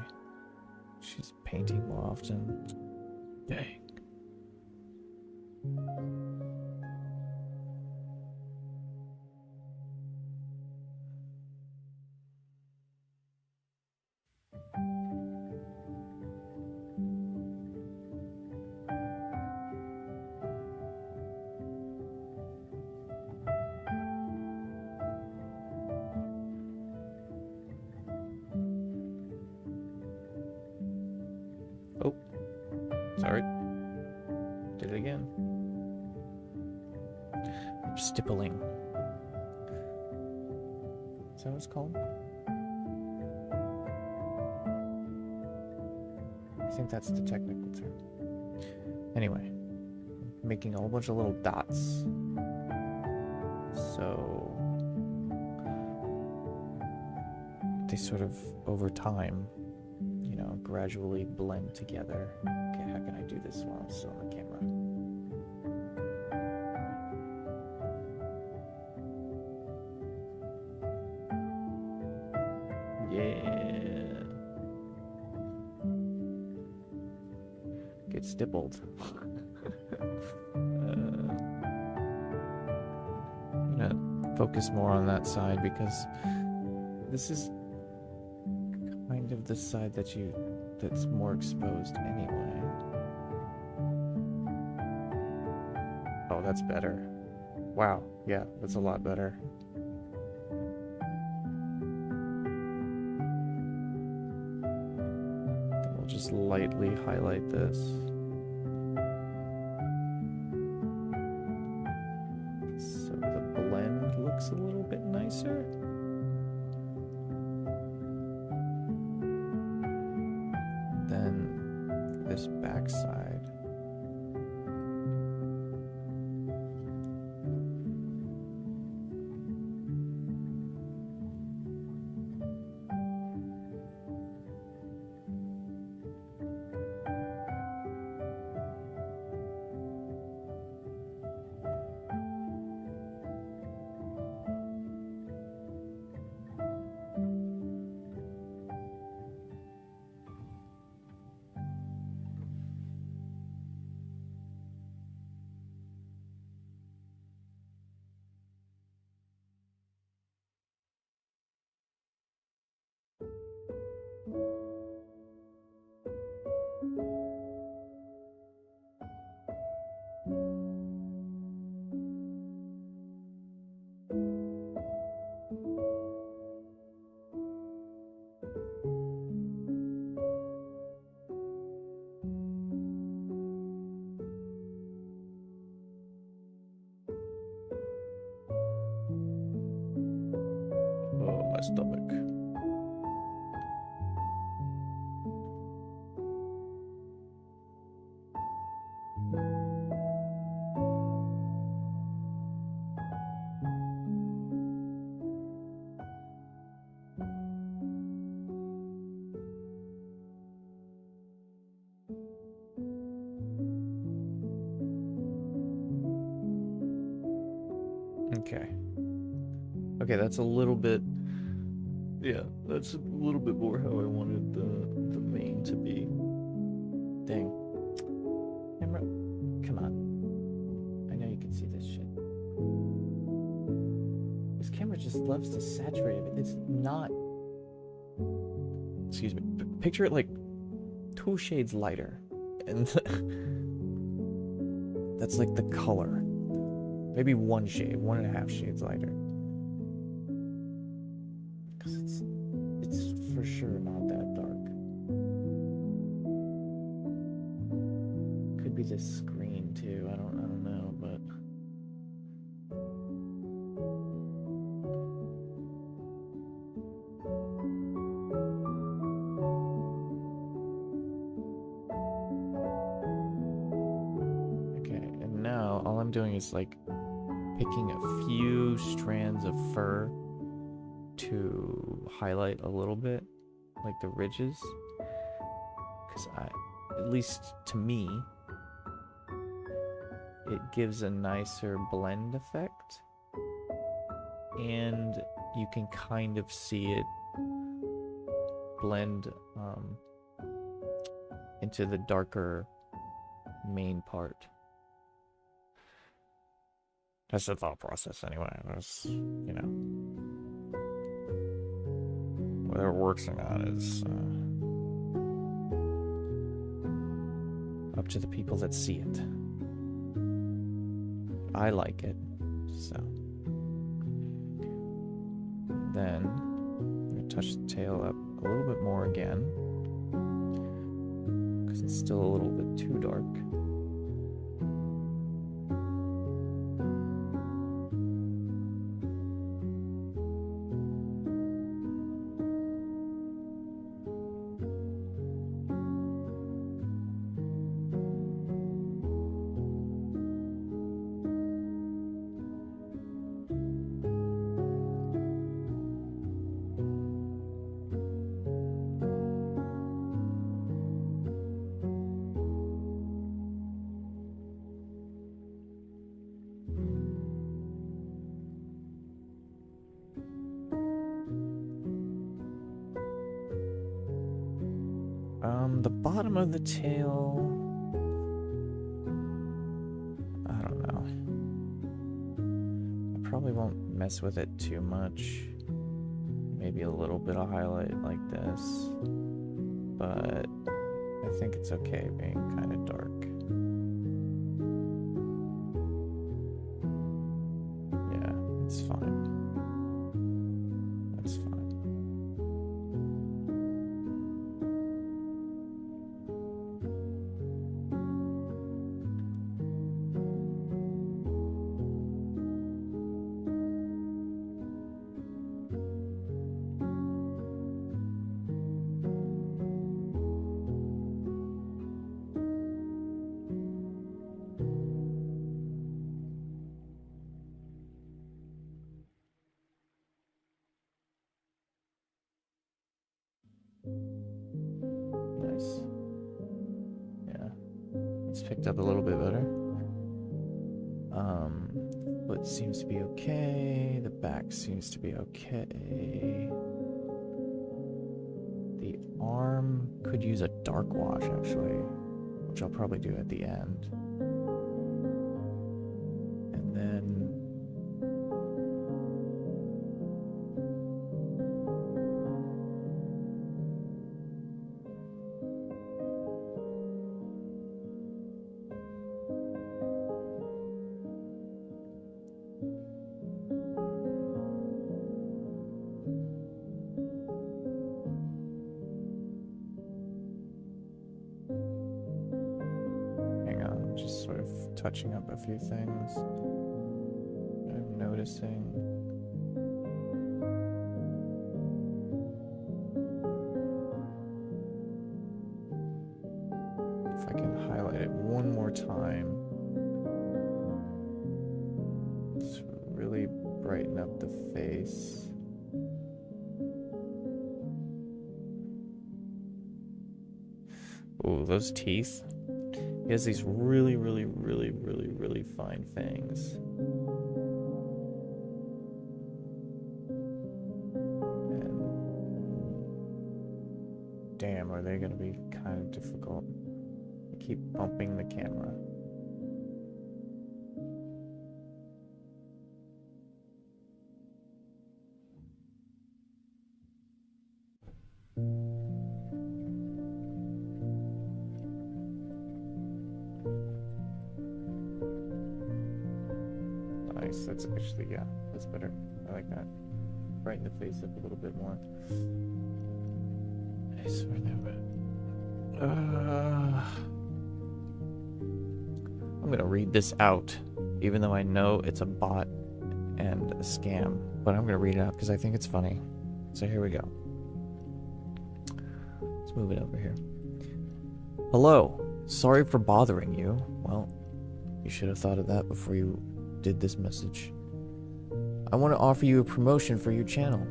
She's painting more often. Dang. Sorry. Did it again. Stippling. Is that what it's called? I think that's the technical term. Anyway, making a whole bunch of little dots. So they sort of, over time, you know, gradually blend together. Okay, how can I do this while I'm still on the camera? Yeah. Get stippled. I'm gonna focus more on that side because this is kind of the side that's more exposed anyway. Oh, that's better. Wow, yeah, that's a lot better. Then we'll just lightly highlight this. So the blend looks a little bit nicer. Then this back side. Oh, my stomach. Okay. Okay, that's a little bit. Yeah, that's a little bit more how I wanted the main to be. Dang. Camera, come on. I know you can see this shit. This camera just loves to saturate it. It's not. Excuse me. Picture it like 2 shades lighter, and that's like the color. Maybe 1 shade, 1.5 shades lighter. Because it's for sure not that dark. Could be this screen too. I don't know, but okay. And now all I'm doing is like picking a few strands of fur to highlight a little bit, like the ridges, because at least to me, it gives a nicer blend effect, and you can kind of see it blend into the darker main part. That's the thought process anyway. That's, you know, whatever working on is up to the people that see it. I like it, so. Then I'm gonna touch the tail up a little bit more again, because it's still a little bit too dark. The bottom of the tail, I don't know. I probably won't mess with it too much. Maybe a little bit of highlight like this, but I think it's okay being kind of dark. Yeah, it's fine. That's fine. Nice. Yeah, it's picked up a little bit better. Foot seems to be okay. The back seems to be okay. The arm could use a dark wash actually, which I'll probably do at the end. And then just sort of touching up a few things I'm noticing. If I can highlight it one more time, just really brighten up the face. Ooh, those teeth. He has these really, really, really, really, really fine fangs. And damn, are they gonna be kind of difficult. I keep bumping the camera. That's actually, yeah, that's better. I like that. Brighten the face up a little bit more. I swear that. I'm gonna read this out, even though I know it's a bot and a scam. But I'm gonna read it out because I think it's funny. So here we go. Let's move it over here. Hello. Sorry for bothering you. Well, you should have thought of that before you did this message. I want to offer you a promotion for your channel.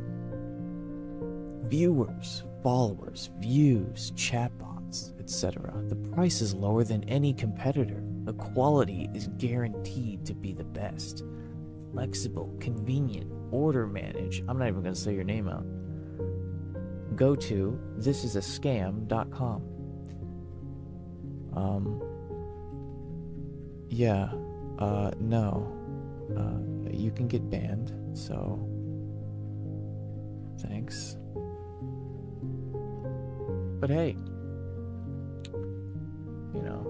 Viewers, followers, views, chatbots, etc. The price is lower than any competitor. The quality is guaranteed to be the best. Flexible, convenient, order manage. I'm not even going to say your name out. Go to thisisascam.com. Yeah, no. You can get banned, so thanks. But hey, you know,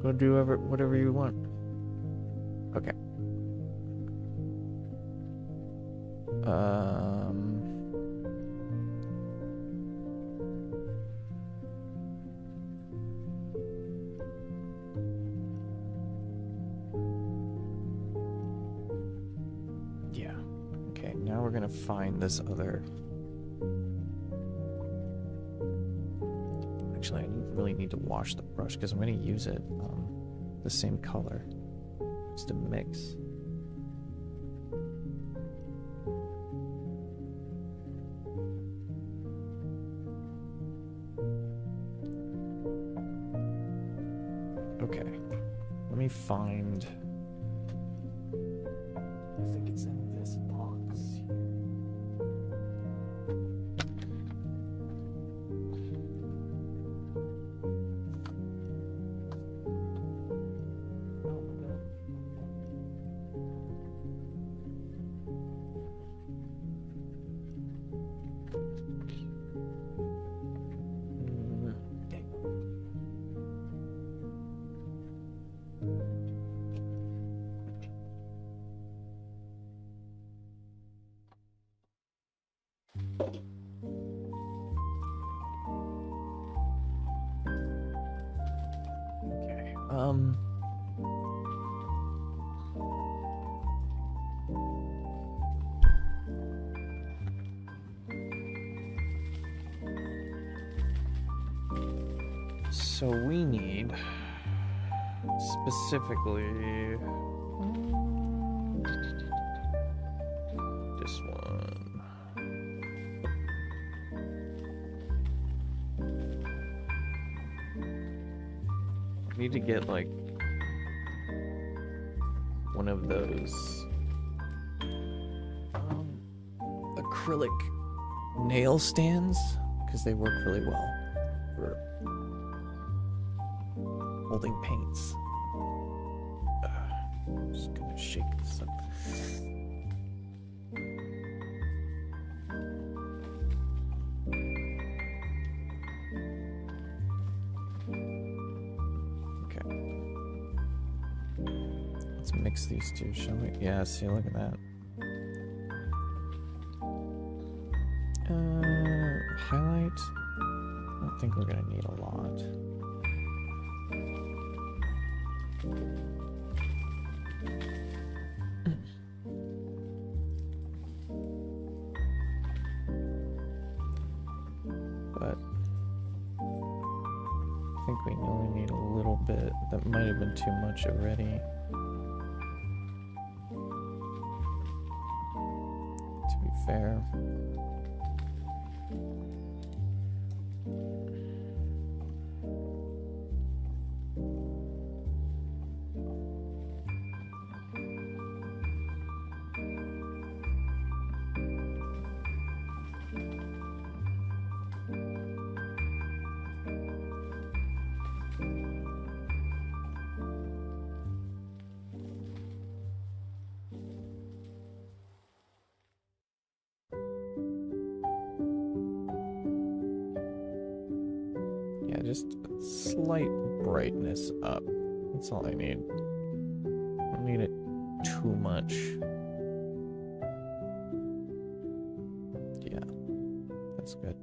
go do whatever you want. Okay. gonna find this other... Actually, I really need to wash the brush because I'm gonna use it the same color. Just to mix. Okay. Let me find... I think it's in this box here. So we need specifically this one. I need to get like one of those acrylic nail stands because they work really well for holding paints. I'm just gonna shake this up. Okay. Let's mix these two, shall we? Yeah, see, look at that. Highlight. I don't think we're gonna need a lot. But I think we only need a little bit. That might have been too much already. To be fair. Just a slight brightness up. That's all I need. I don't need it too much. Yeah, that's good.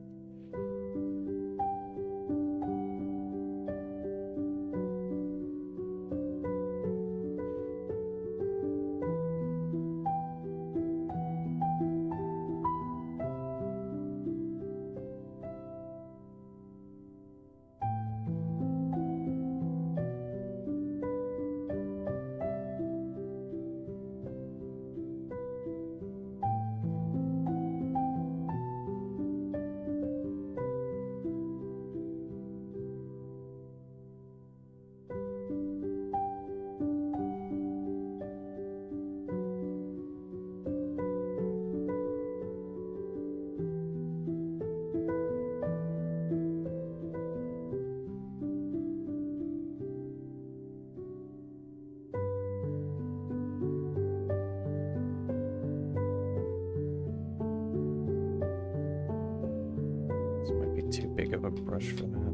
Too big of a brush for that.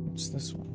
What's this one?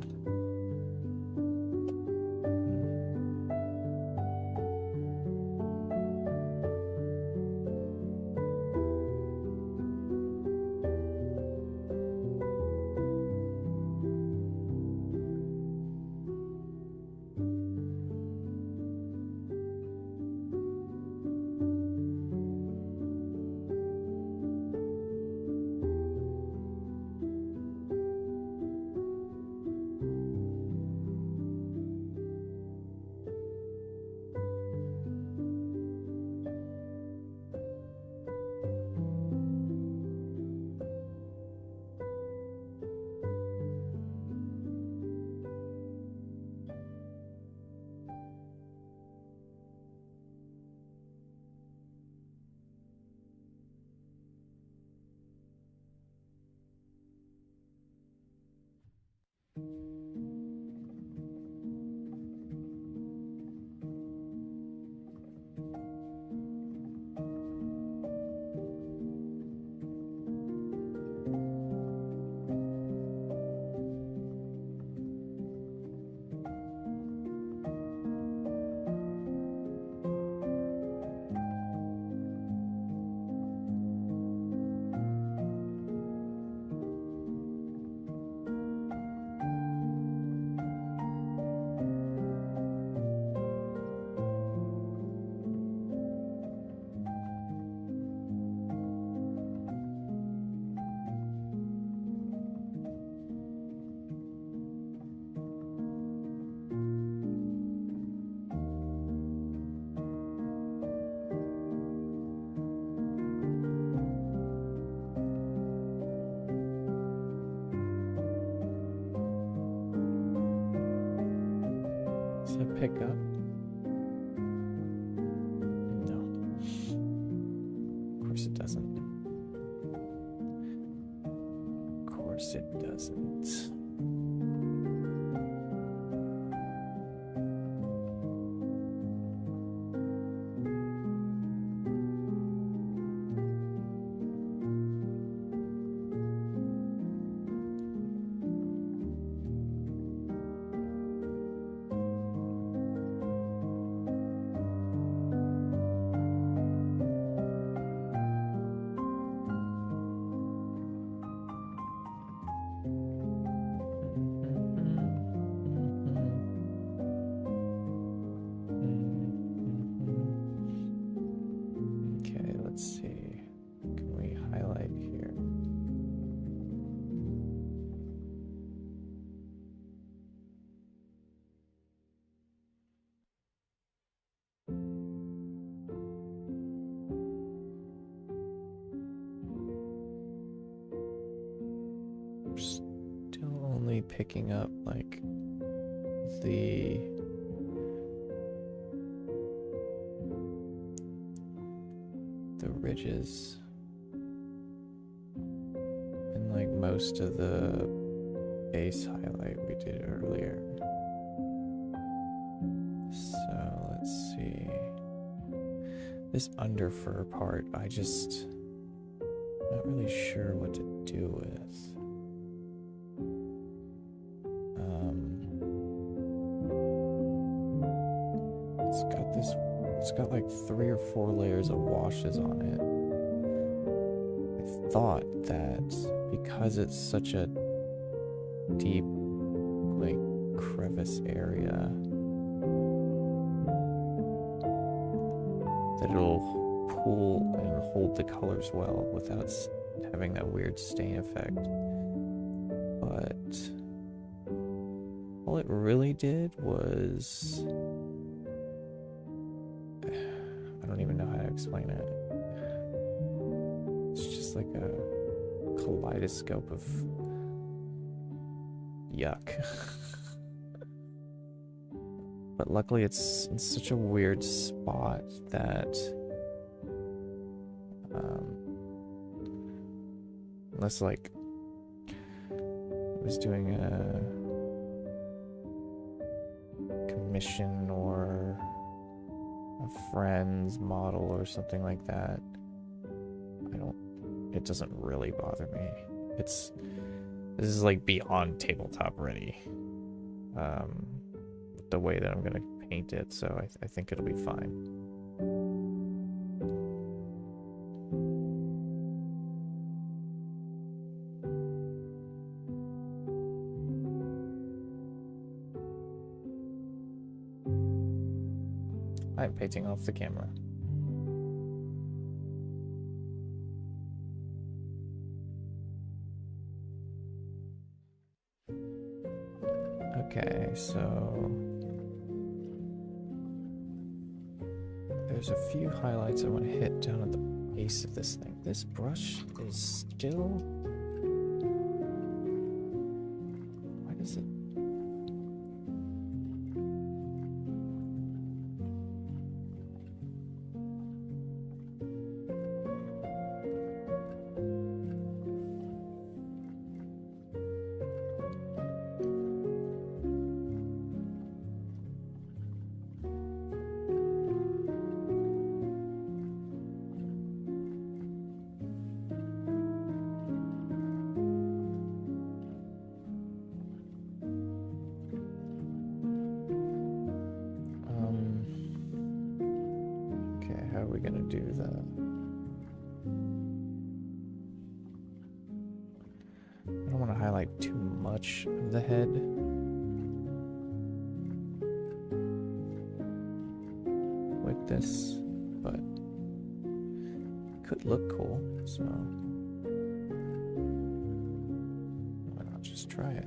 pick up? No. Of course it doesn't. Of course it doesn't. Picking up like the ridges and like most of the base highlight we did earlier. So let's see, this under fur part I just not really sure what to do with. It's got like 3 or 4 layers of washes on it. I thought that because it's such a deep, like, crevice area, that it'll pool and hold the colors well without having that weird stain effect. But all it really did was... I don't even know how to explain it. It's just like a kaleidoscope of yuck. But luckily it's in such a weird spot that unless like I was doing a commission or a friend's model or something like that, it doesn't really bother me. This is like beyond tabletop ready, the way that I'm gonna paint it, so I think it'll be fine. I'm painting off the camera. Okay, so there's a few highlights I want to hit down at the base of this thing. This brush is still... Why does it... How are we gonna do that? I don't want to highlight too much of the head. With this, but it could look cool, so why not just try it?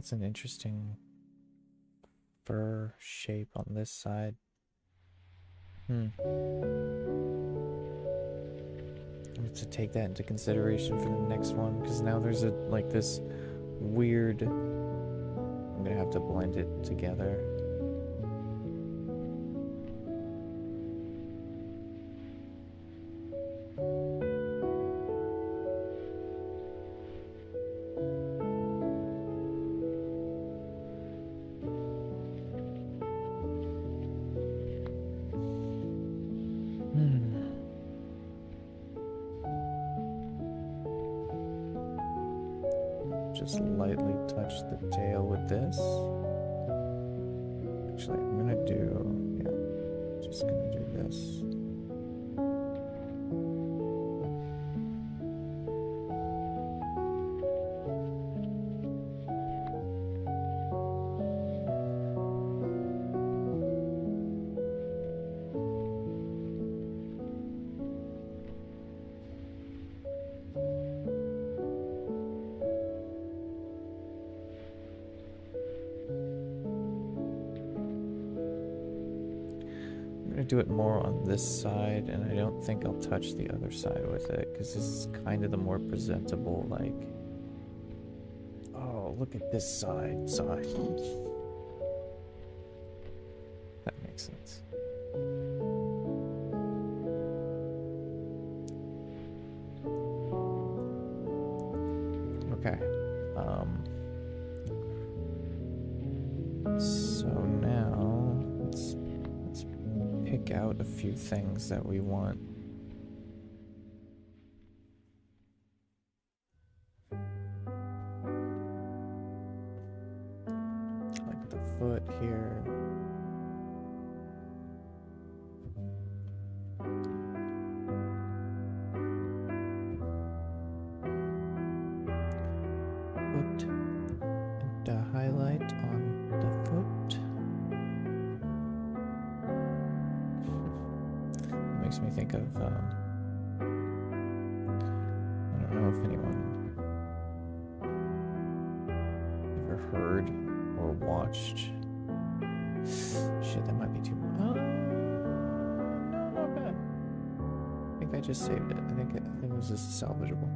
that's an interesting fur shape on this side. I have to take that into consideration for the next one, because now there's a like this weird. I'm gonna have to blend it together. Just lightly touch the tail with this. Actually, I'm gonna do, yeah, just gonna do this. Do it more on this side, and I don't think I'll touch the other side with it, because this is kind of the more presentable, like, oh, look at this side. That makes sense. Okay. So now let's pick out a few things that we want. Like the foot here. Foot and a highlight on the foot. Makes me think of, I don't know if anyone ever heard or watched. Shit, that might be too much. Oh, no, not bad. I think I just saved it. I think it was just salvageable.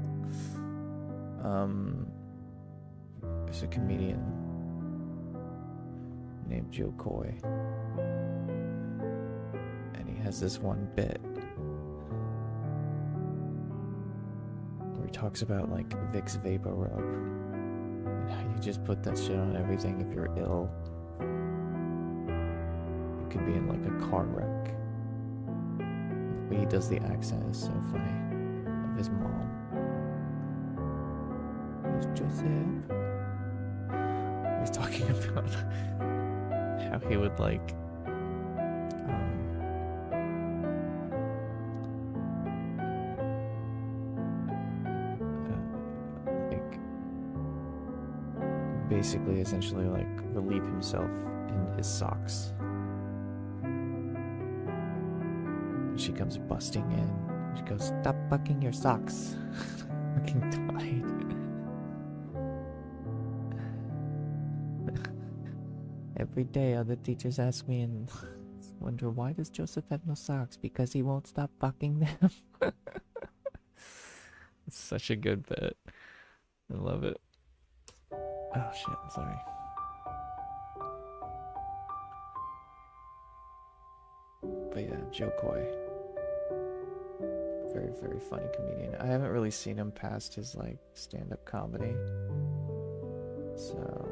There's a comedian named Joe Coy. Has this one bit where he talks about like Vicks Vapor Rub and how you just put that shit on everything if you're ill. You could be in like a car wreck. The way he does the accent is so funny. Of his mom. It's Joseph. He's talking about how he would like basically essentially like relieve himself in his socks. And she comes busting in. She goes, "Stop fucking your socks." Fucking died. Every day other teachers ask me and wonder, why does Joseph have no socks? Because he won't stop fucking them. It's such a good bit. I love it. Oh shit, sorry. But yeah, Joe Coy. Very, very funny comedian. I haven't really seen him past his like stand-up comedy. So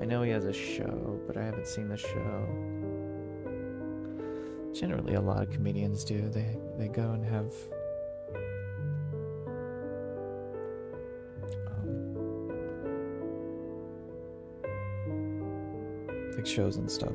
I know he has a show, but I haven't seen the show. Generally a lot of comedians do. They go and have like shows and stuff.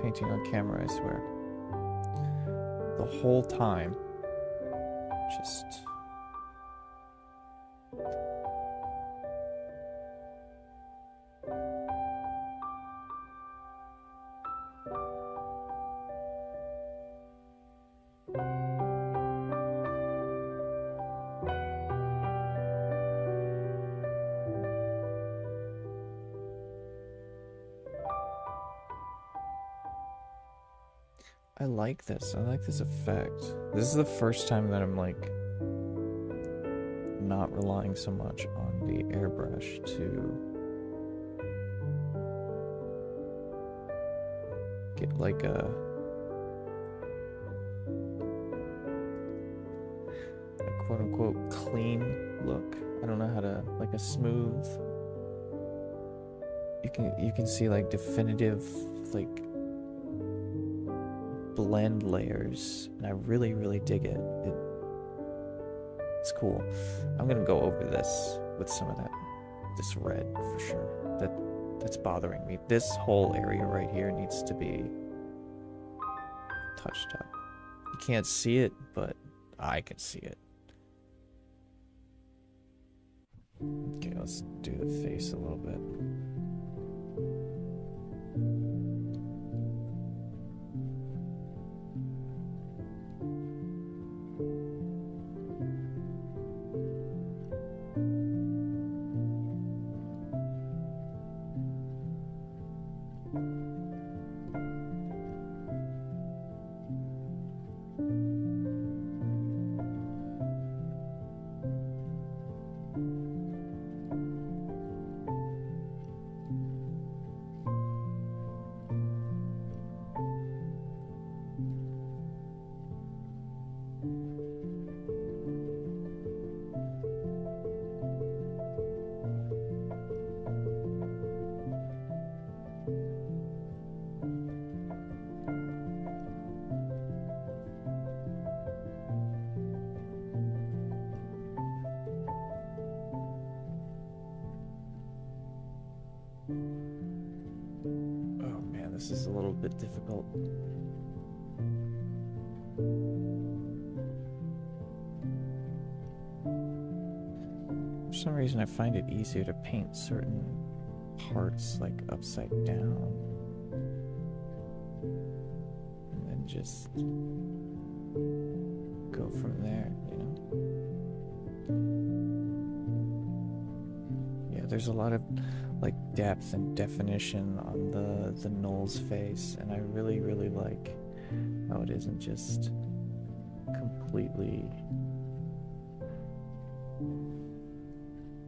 Painting on camera, I swear. the whole time. Just... I like this. I like this effect. This is the first time that I'm like not relying so much on the airbrush to get like a quote unquote clean look. I don't know how to, like a smooth. You can see like definitive like blend layers, and I really dig it. It's cool. I'm gonna go over this with some of this red for sure. That's bothering me. This whole area right here needs to be touched up. You can't see it, but I can see it. Okay, let's do the face a little bit. This is a little bit difficult. For some reason I find it easier to paint certain parts like upside down and then just go from there, you know? Yeah, there's a lot of like depth and definition on the Gnoll's face, and I really like how it isn't just completely,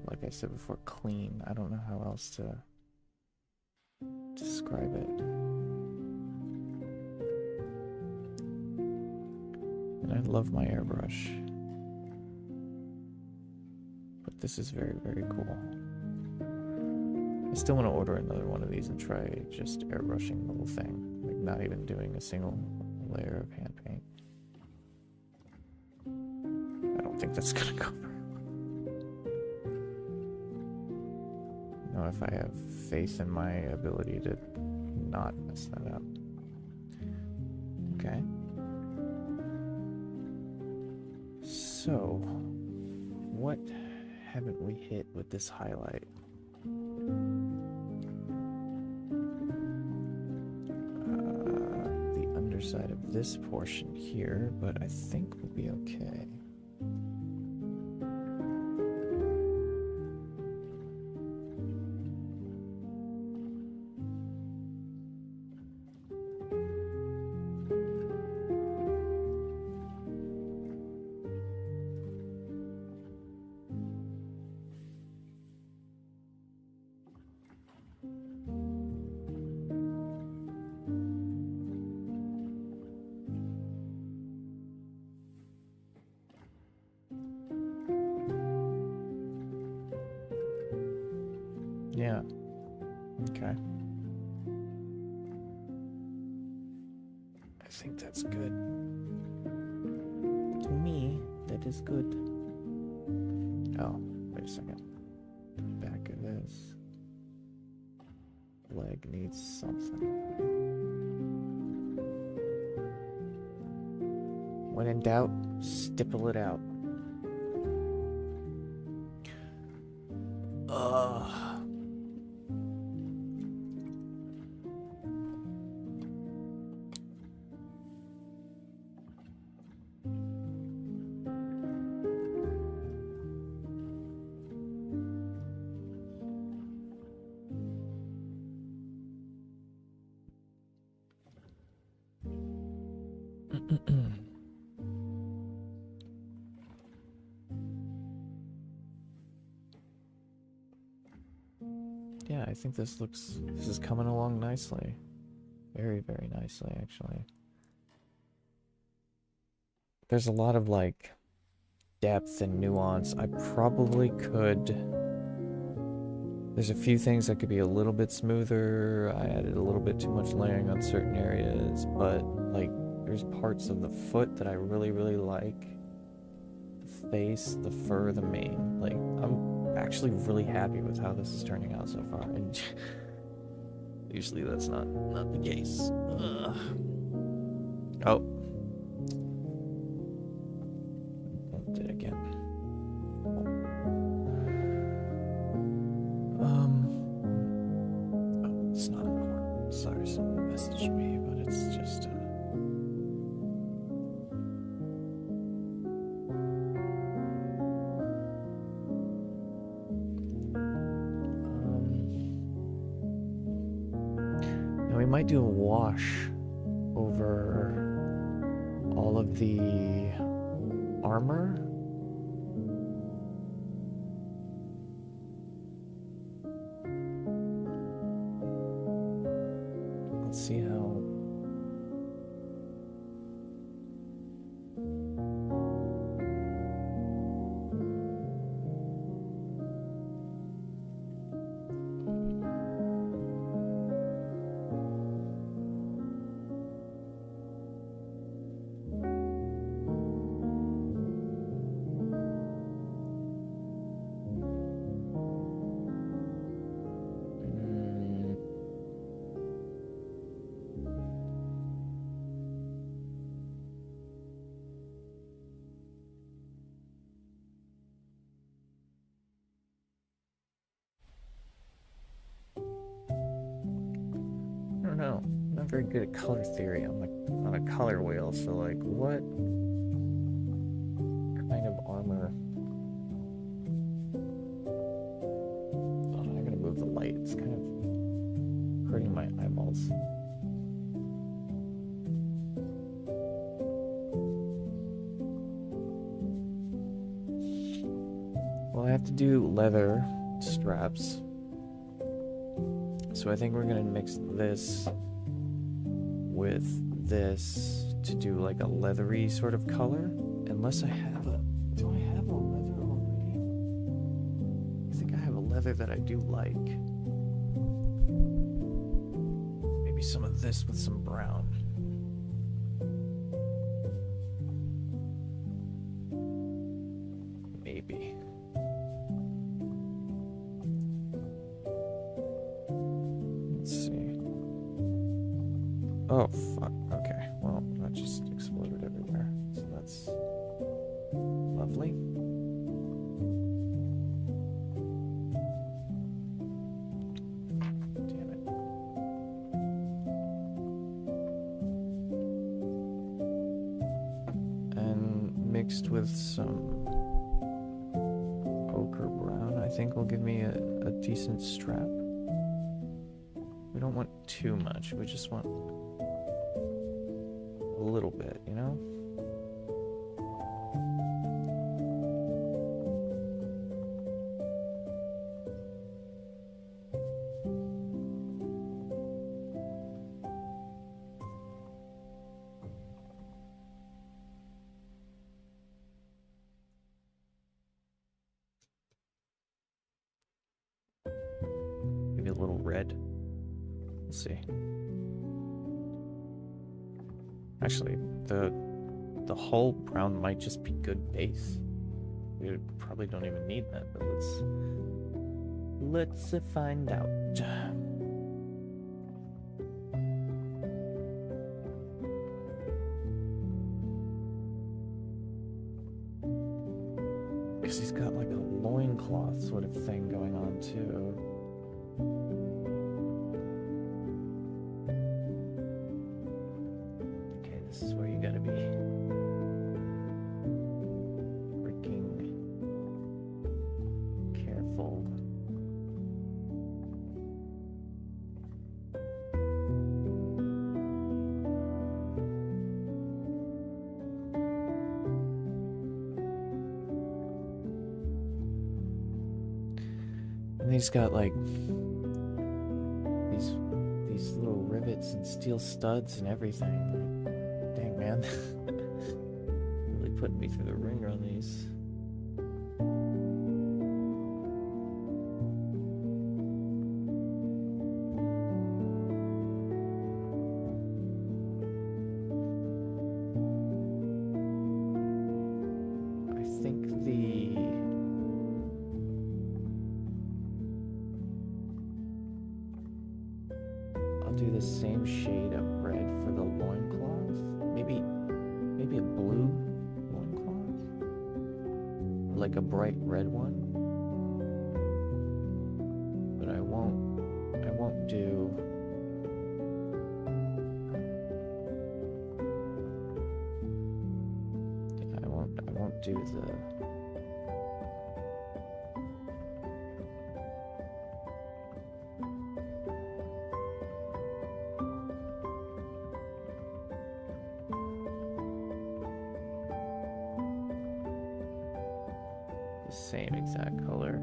like I said before, clean. I don't know how else to describe it. And I love my airbrush, but this is very cool. I still want to order another one of these and try just airbrushing the whole thing, like not even doing a single layer of hand paint. I don't think that's gonna go very well. You know, if I have faith in my ability to not mess that up. Okay. So, what haven't we hit with this highlight? Side of this portion here, but I think we'll be okay. Yeah. Okay. I think that's good. To me, that is good. Oh, wait a second. The back of this leg needs something. When in doubt, stipple it out. Yeah, I think this is coming along nicely. Very, very nicely, actually. There's a lot of, like, depth and nuance. I probably could... There's a few things that could be a little bit smoother. I added a little bit too much layering on certain areas, but, like, there's parts of the foot that I really, really like. The face, the fur, the mane. Like, I'm actually really happy with how this is turning out so far, and usually that's not the case. Oh, bumped it again. Oh, it's not important. Sorry, someone messaged me, but it's just we might do a wash over all of the armor. Let's see how... I don't know. I'm not very good at color theory. I'm like on a color wheel, so like what kind of armor? Oh, I'm gonna move the light. It's kind of hurting my eyeballs. Well, I have to do leather straps. So I think we're gonna mix this with this to do like a leathery sort of color. Unless I have a... Do I have a leather already? I think I have a leather that I do like. Maybe some of this with some brown. Maybe. Oh, fuck. Okay. Well, that just exploded everywhere. So that's lovely. Damn it. And mixed with some ochre brown, I think will give me a decent strap. We don't want too much. We just want a little bit, you know? Maybe a little red. We'll see. Actually, the whole brown might just be good base. We probably don't even need that, but let's find out. because he's got like a loincloth sort of thing going on too. Okay, this is where you gotta be freaking careful. And he's got like these little rivets and steel studs and everything. Like, dang man, really putting me through the ringer on these. I think I'll do the same shade of red for the loincloth. Maybe a blue loincloth? Or like a bright red one. But I won't do the same exact color.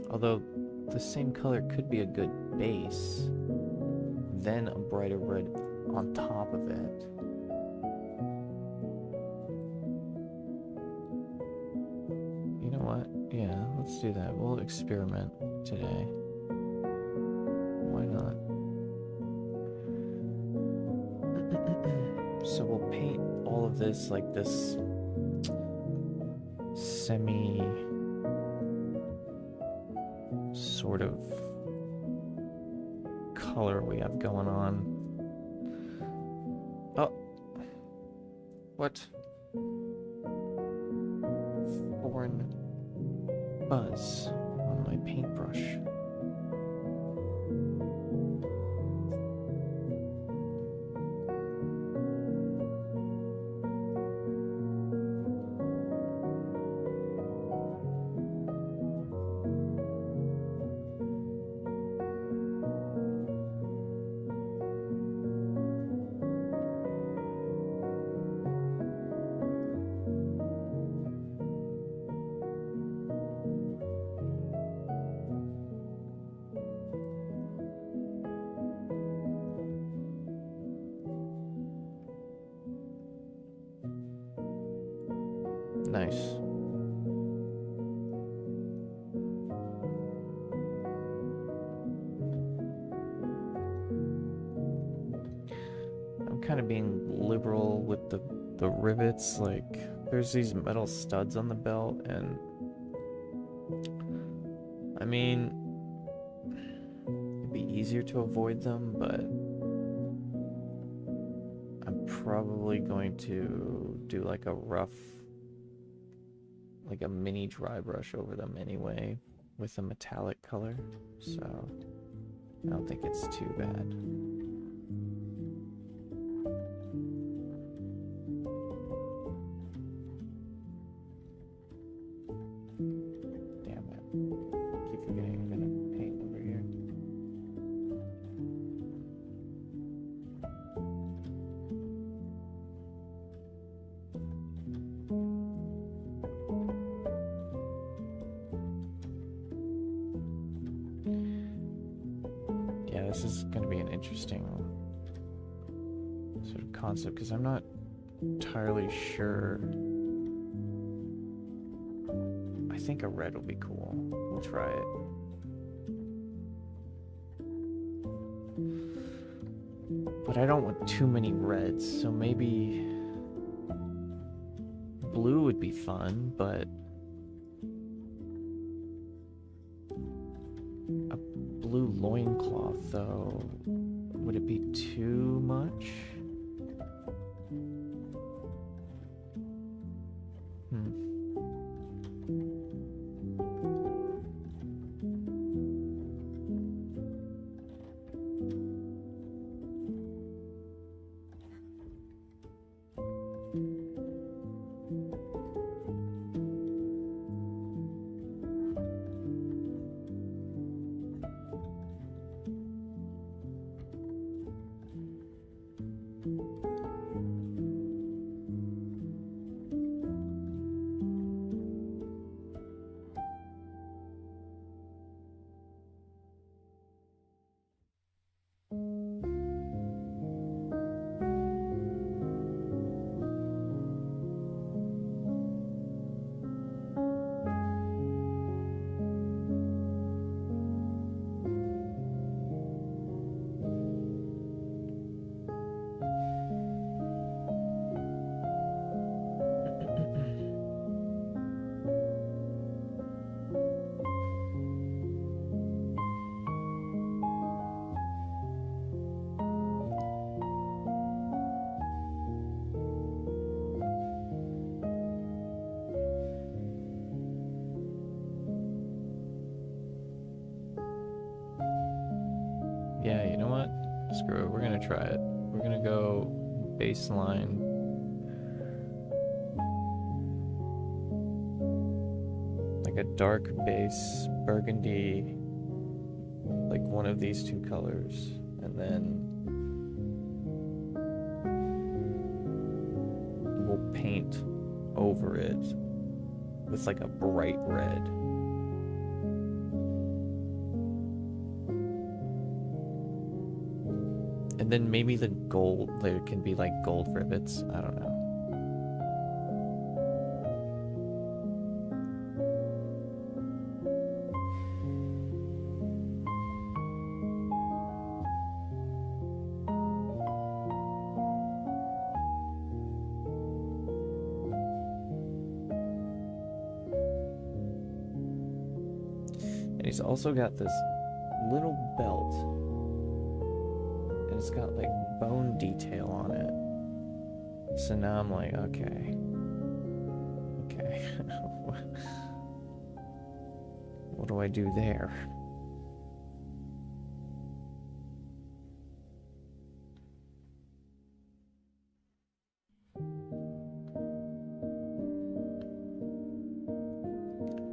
Although the same color could be a good base, then a brighter red on top of it. You know what? Yeah, let's do that. We'll experiment today. Why not? So we'll paint all of this like this semi sort of color we have going on. Oh, what? Foreign buzz on my paintbrush. Nice. I'm kind of being liberal with the rivets. Like, there's these metal studs on the belt, and I mean, it'd be easier to avoid them, but I'm probably going to do like a rough, like a mini dry brush over them anyway with a metallic color, so I don't think it's too bad. Damn it. Keep forgetting I'm gonna paint over here. Yeah, this is going to be an interesting sort of concept because I'm not entirely sure think a red will be cool. We'll try it. But I don't want too many reds, so maybe blue would be fun, but a blue loincloth, though, would it be too much? Yeah, you know what? Screw it. We're gonna try it. We're gonna go baseline. Like a dark base burgundy, like one of these two colors, and then we'll paint over it with like a bright red. And then maybe the gold, there can be like gold rivets. I don't know. And he's also got this little belt. And it's got like bone detail on it. So now I'm like, okay. Okay. What do I do there?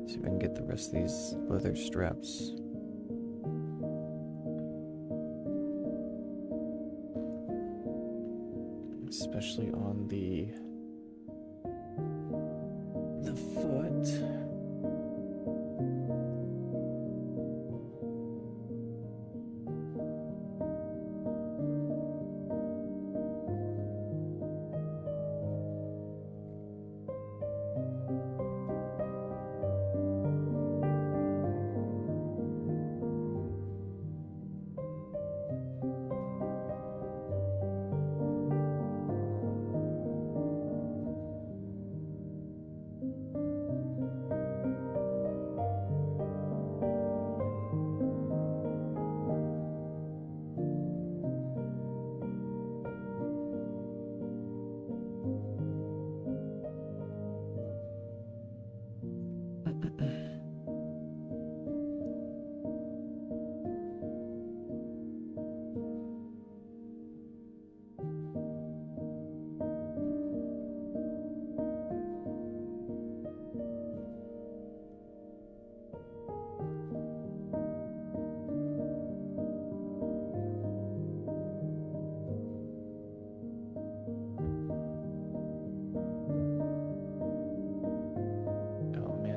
See if I can get the rest of these leather straps. Especially on the foot.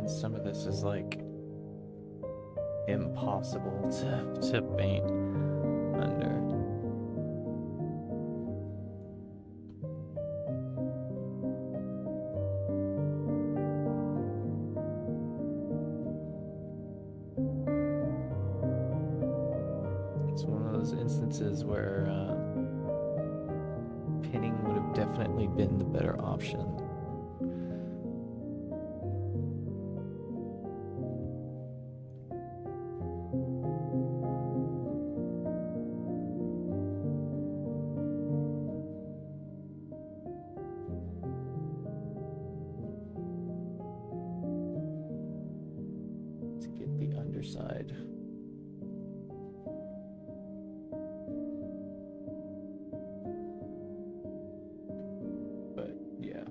Some of this is like impossible to paint under. instances where pinning would have definitely been the better option. Side. But yeah,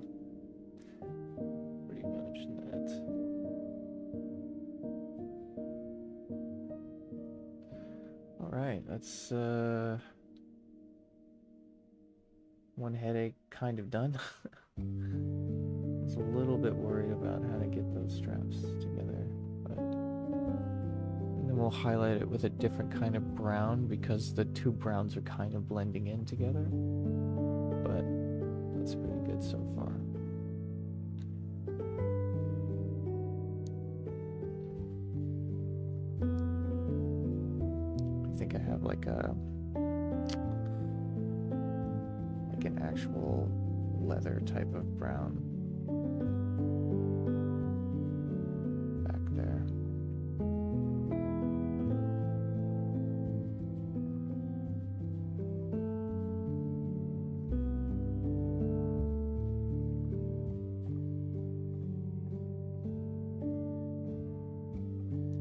pretty much that. All right, that's one headache kind of done. I was a little bit worried about how to get those straps together, but and then we'll highlight it with a different kind of brown because the two browns are kind of blending in together, but that's pretty good so far. I think I have like an actual leather type of brown back there.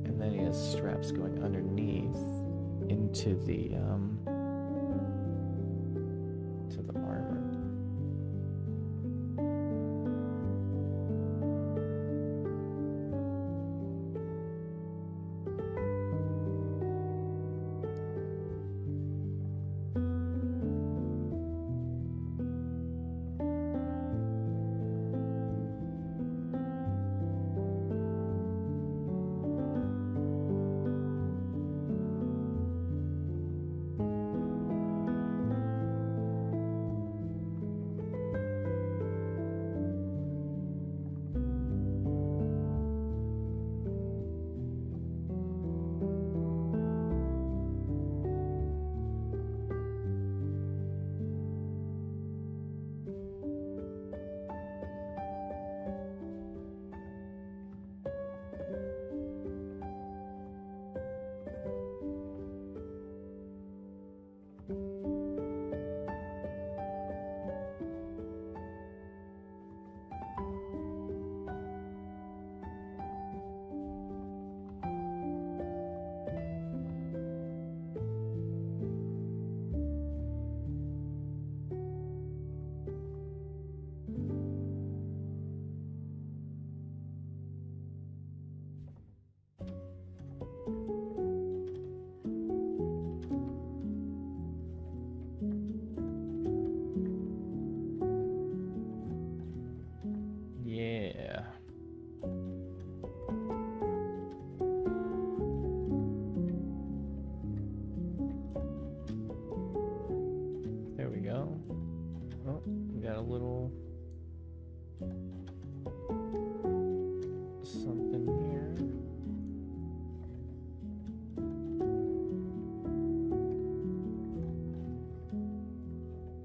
And then he has straps going underneath into the armor. Yeah. There we go. Oh, we got a little something here.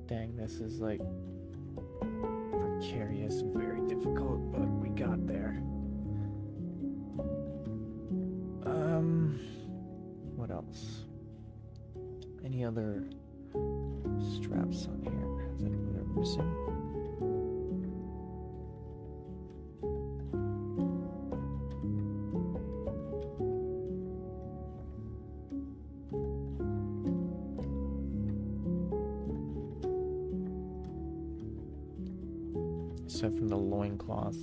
Dang, this is like precarious and very difficult, but we got there. What else? Any other straps on here that we're missing? So from the loincloth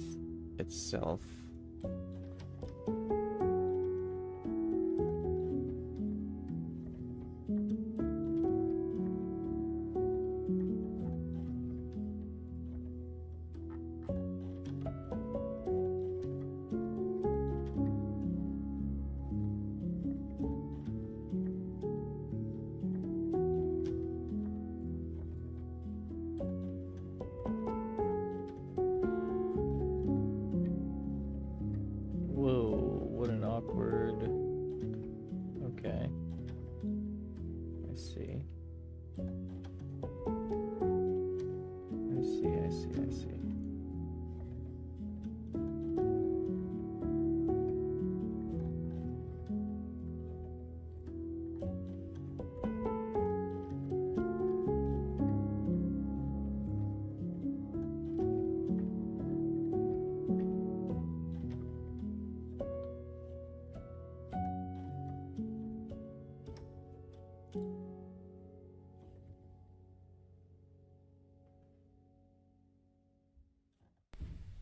itself,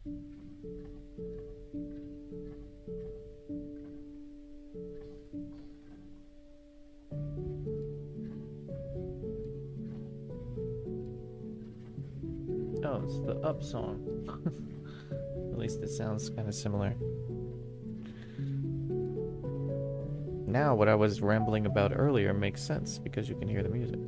Oh, it's the Up song. At least it sounds kind of similar. Now, what I was rambling about earlier makes sense because you can hear the music.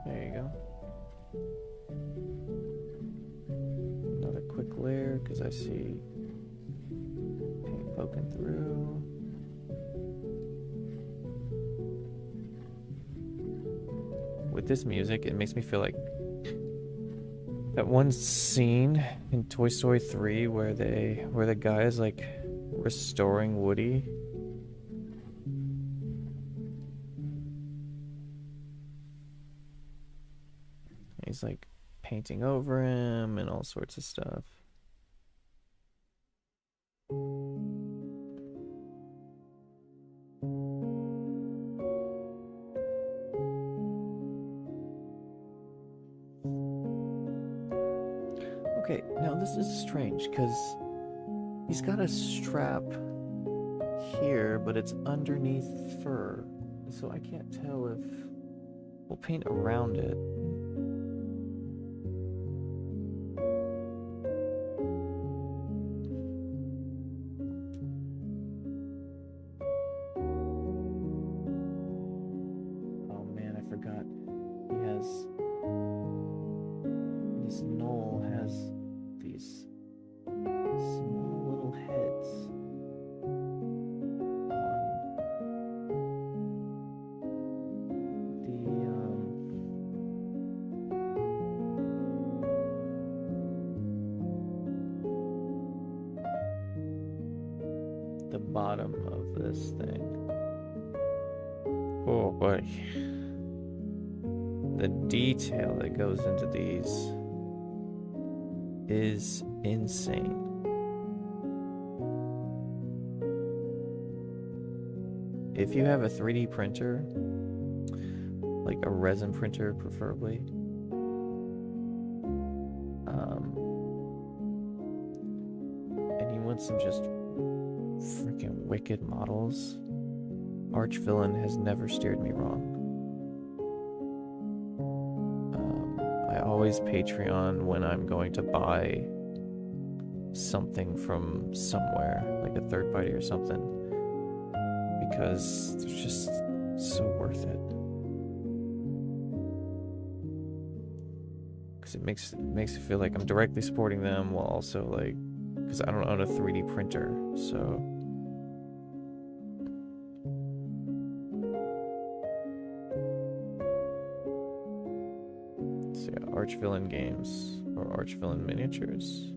There you go. Another quick layer because I see paint poking through. With this music, it makes me feel like that one scene in Toy Story 3 where the guy is like restoring Woody. He's like painting over him and all sorts of stuff. Okay, now this is strange because he's got a strap here, but it's underneath fur. So I can't tell if we'll paint around it. Bottom of this thing. Oh boy. The detail that goes into these is insane. If you have a 3D printer, like a resin printer preferably, and you want some just freaking wicked models, Archvillain has never steered me wrong. I always Patreon when I'm going to buy something from somewhere, like a third party or something, because they're just so worth it. Because it makes it feel like I'm directly supporting them while also like, because I don't own a 3D printer, so yeah, Archvillain Games or Archvillain Miniatures.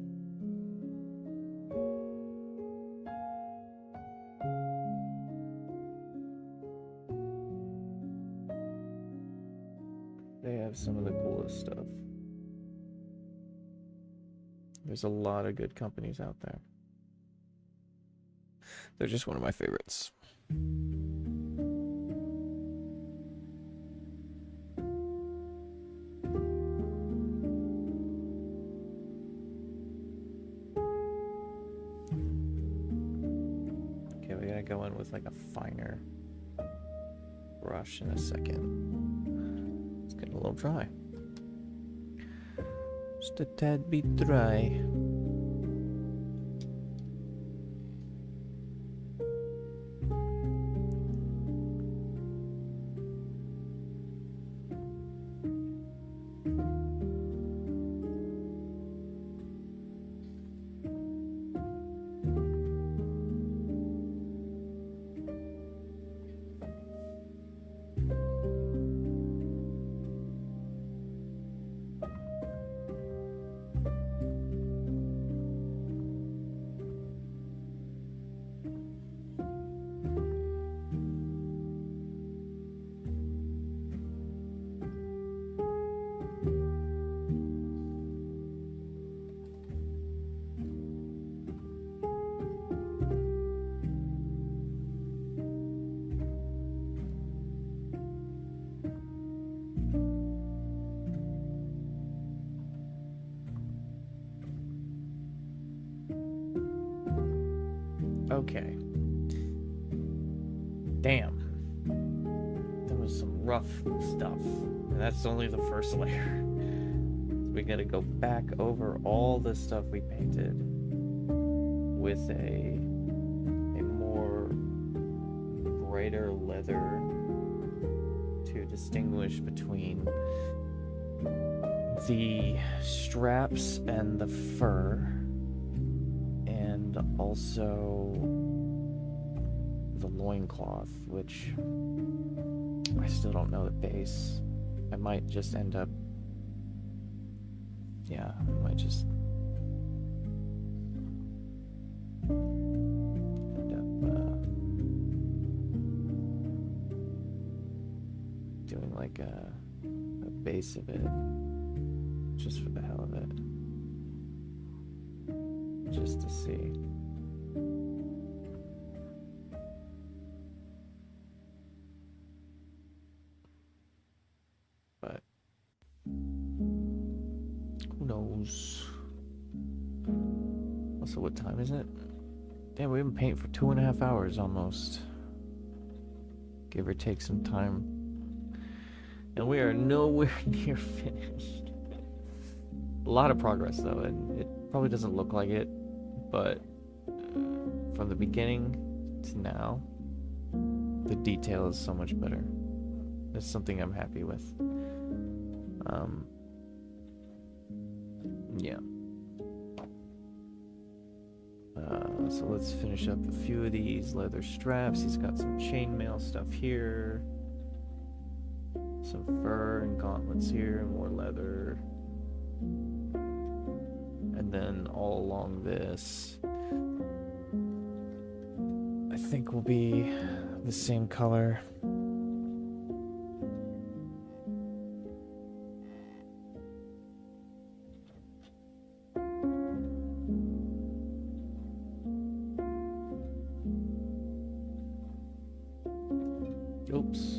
They have some of the coolest stuff. There's a lot of good companies out there. They're just one of my favorites. Okay, we gotta go in with like a finer brush in a second. It's getting a little dry. Just a tad bit dry. Okay. Damn. That was some rough stuff. And that's only the first layer. So we gotta go back over all the stuff we painted with a more brighter leather to distinguish between the straps and the fur, and also the loincloth, which I still don't know the base. I might just end up, yeah, I might just end up doing like a base of it, just for the hell of it, just to see. But who knows? Also, what time is it? Damn, we've been painting for 2.5 hours almost. Give or take some time. And we are nowhere near finished. A lot of progress though, and it probably doesn't look like it, but from the beginning to now, the detail is so much better. It's something I'm happy with. Yeah. So let's finish up a few of these leather straps. He's got some chainmail stuff here, some fur and gauntlets here, more leather. And then all along this, I think will be the same color. Oops.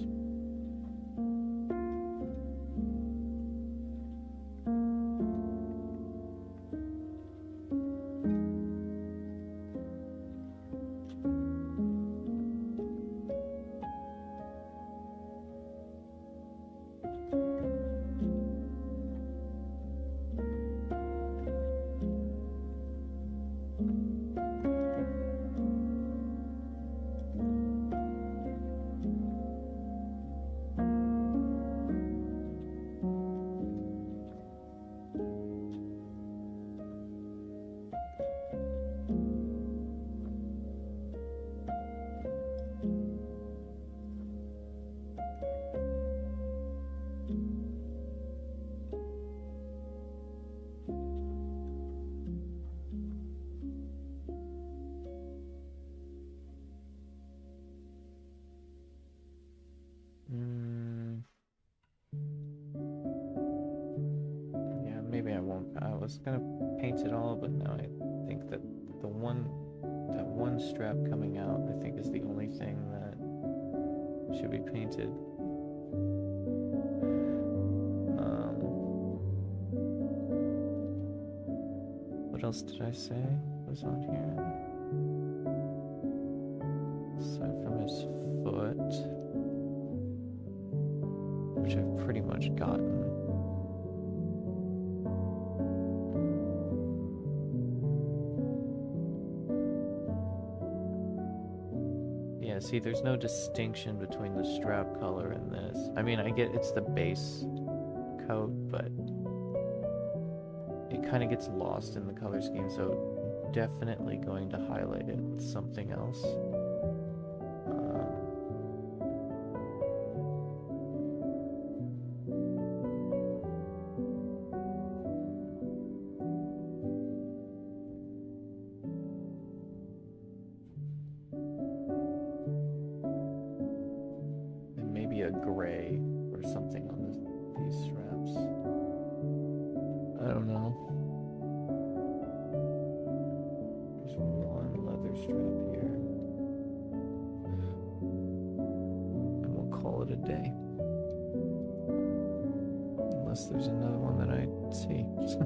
Yeah, maybe I won't. I was gonna paint it all, but now I think that that one strap coming out, I think is the only thing that should be painted. What else did I say was on here? Aside from his foot, which I've pretty much gotten. Yeah, see, there's no distinction between the strap color and this. I mean, I get it's the base coat, but it kind of gets lost in the color scheme, so definitely going to highlight it with something else. A gray or something on these straps. I don't know. There's one leather strap here, and we'll call it a day. Unless there's another one that I see. So,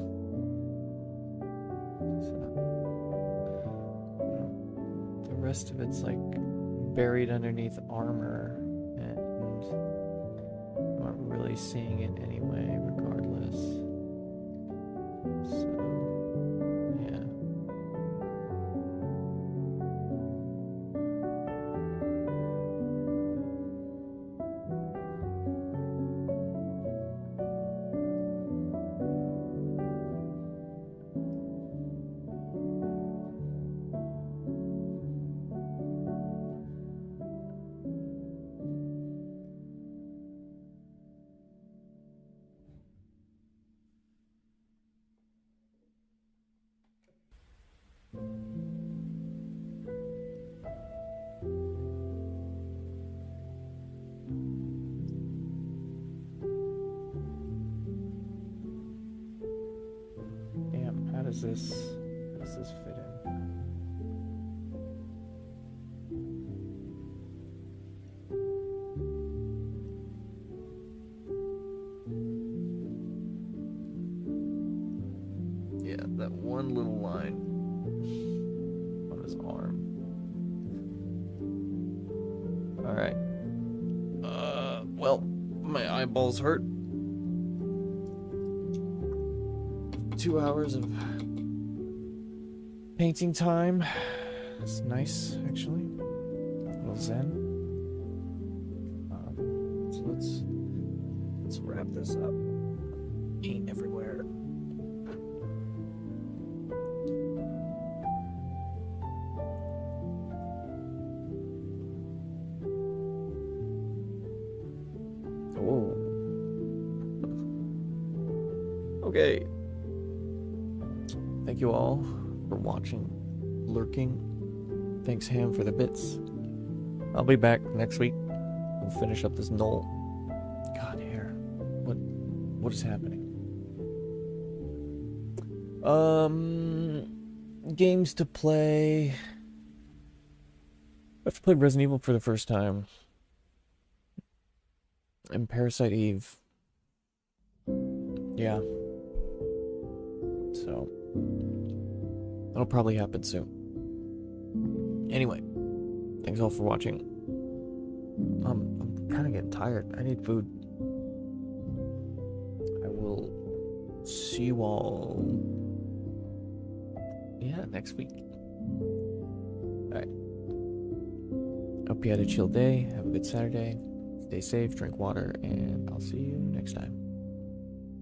the rest of it's like buried underneath armor, and I'm not really seeing it anyway, regardless. So, yeah. Damn, how does this fit in? Yeah, that one little line on his arm. Alright. Well, my eyeballs hurt. 2 hours of painting time. It's nice, actually. A little zen. So let's wrap this up. Paint everywhere. Oh. Okay. Thank you all for watching, lurking. Thanks, Ham, for the bits. I'll be back next week. We'll finish up this gnoll. God, hair. What is happening? Games to play. I've played Resident Evil for the first time. And Parasite Eve. Yeah. So that'll probably happen soon. Anyway, thanks all for watching. I'm kind of getting tired. I need food. I will see you all, yeah, next week. Alright. Hope you had a chill day. Have a good Saturday. Stay safe, drink water, and I'll see you next time.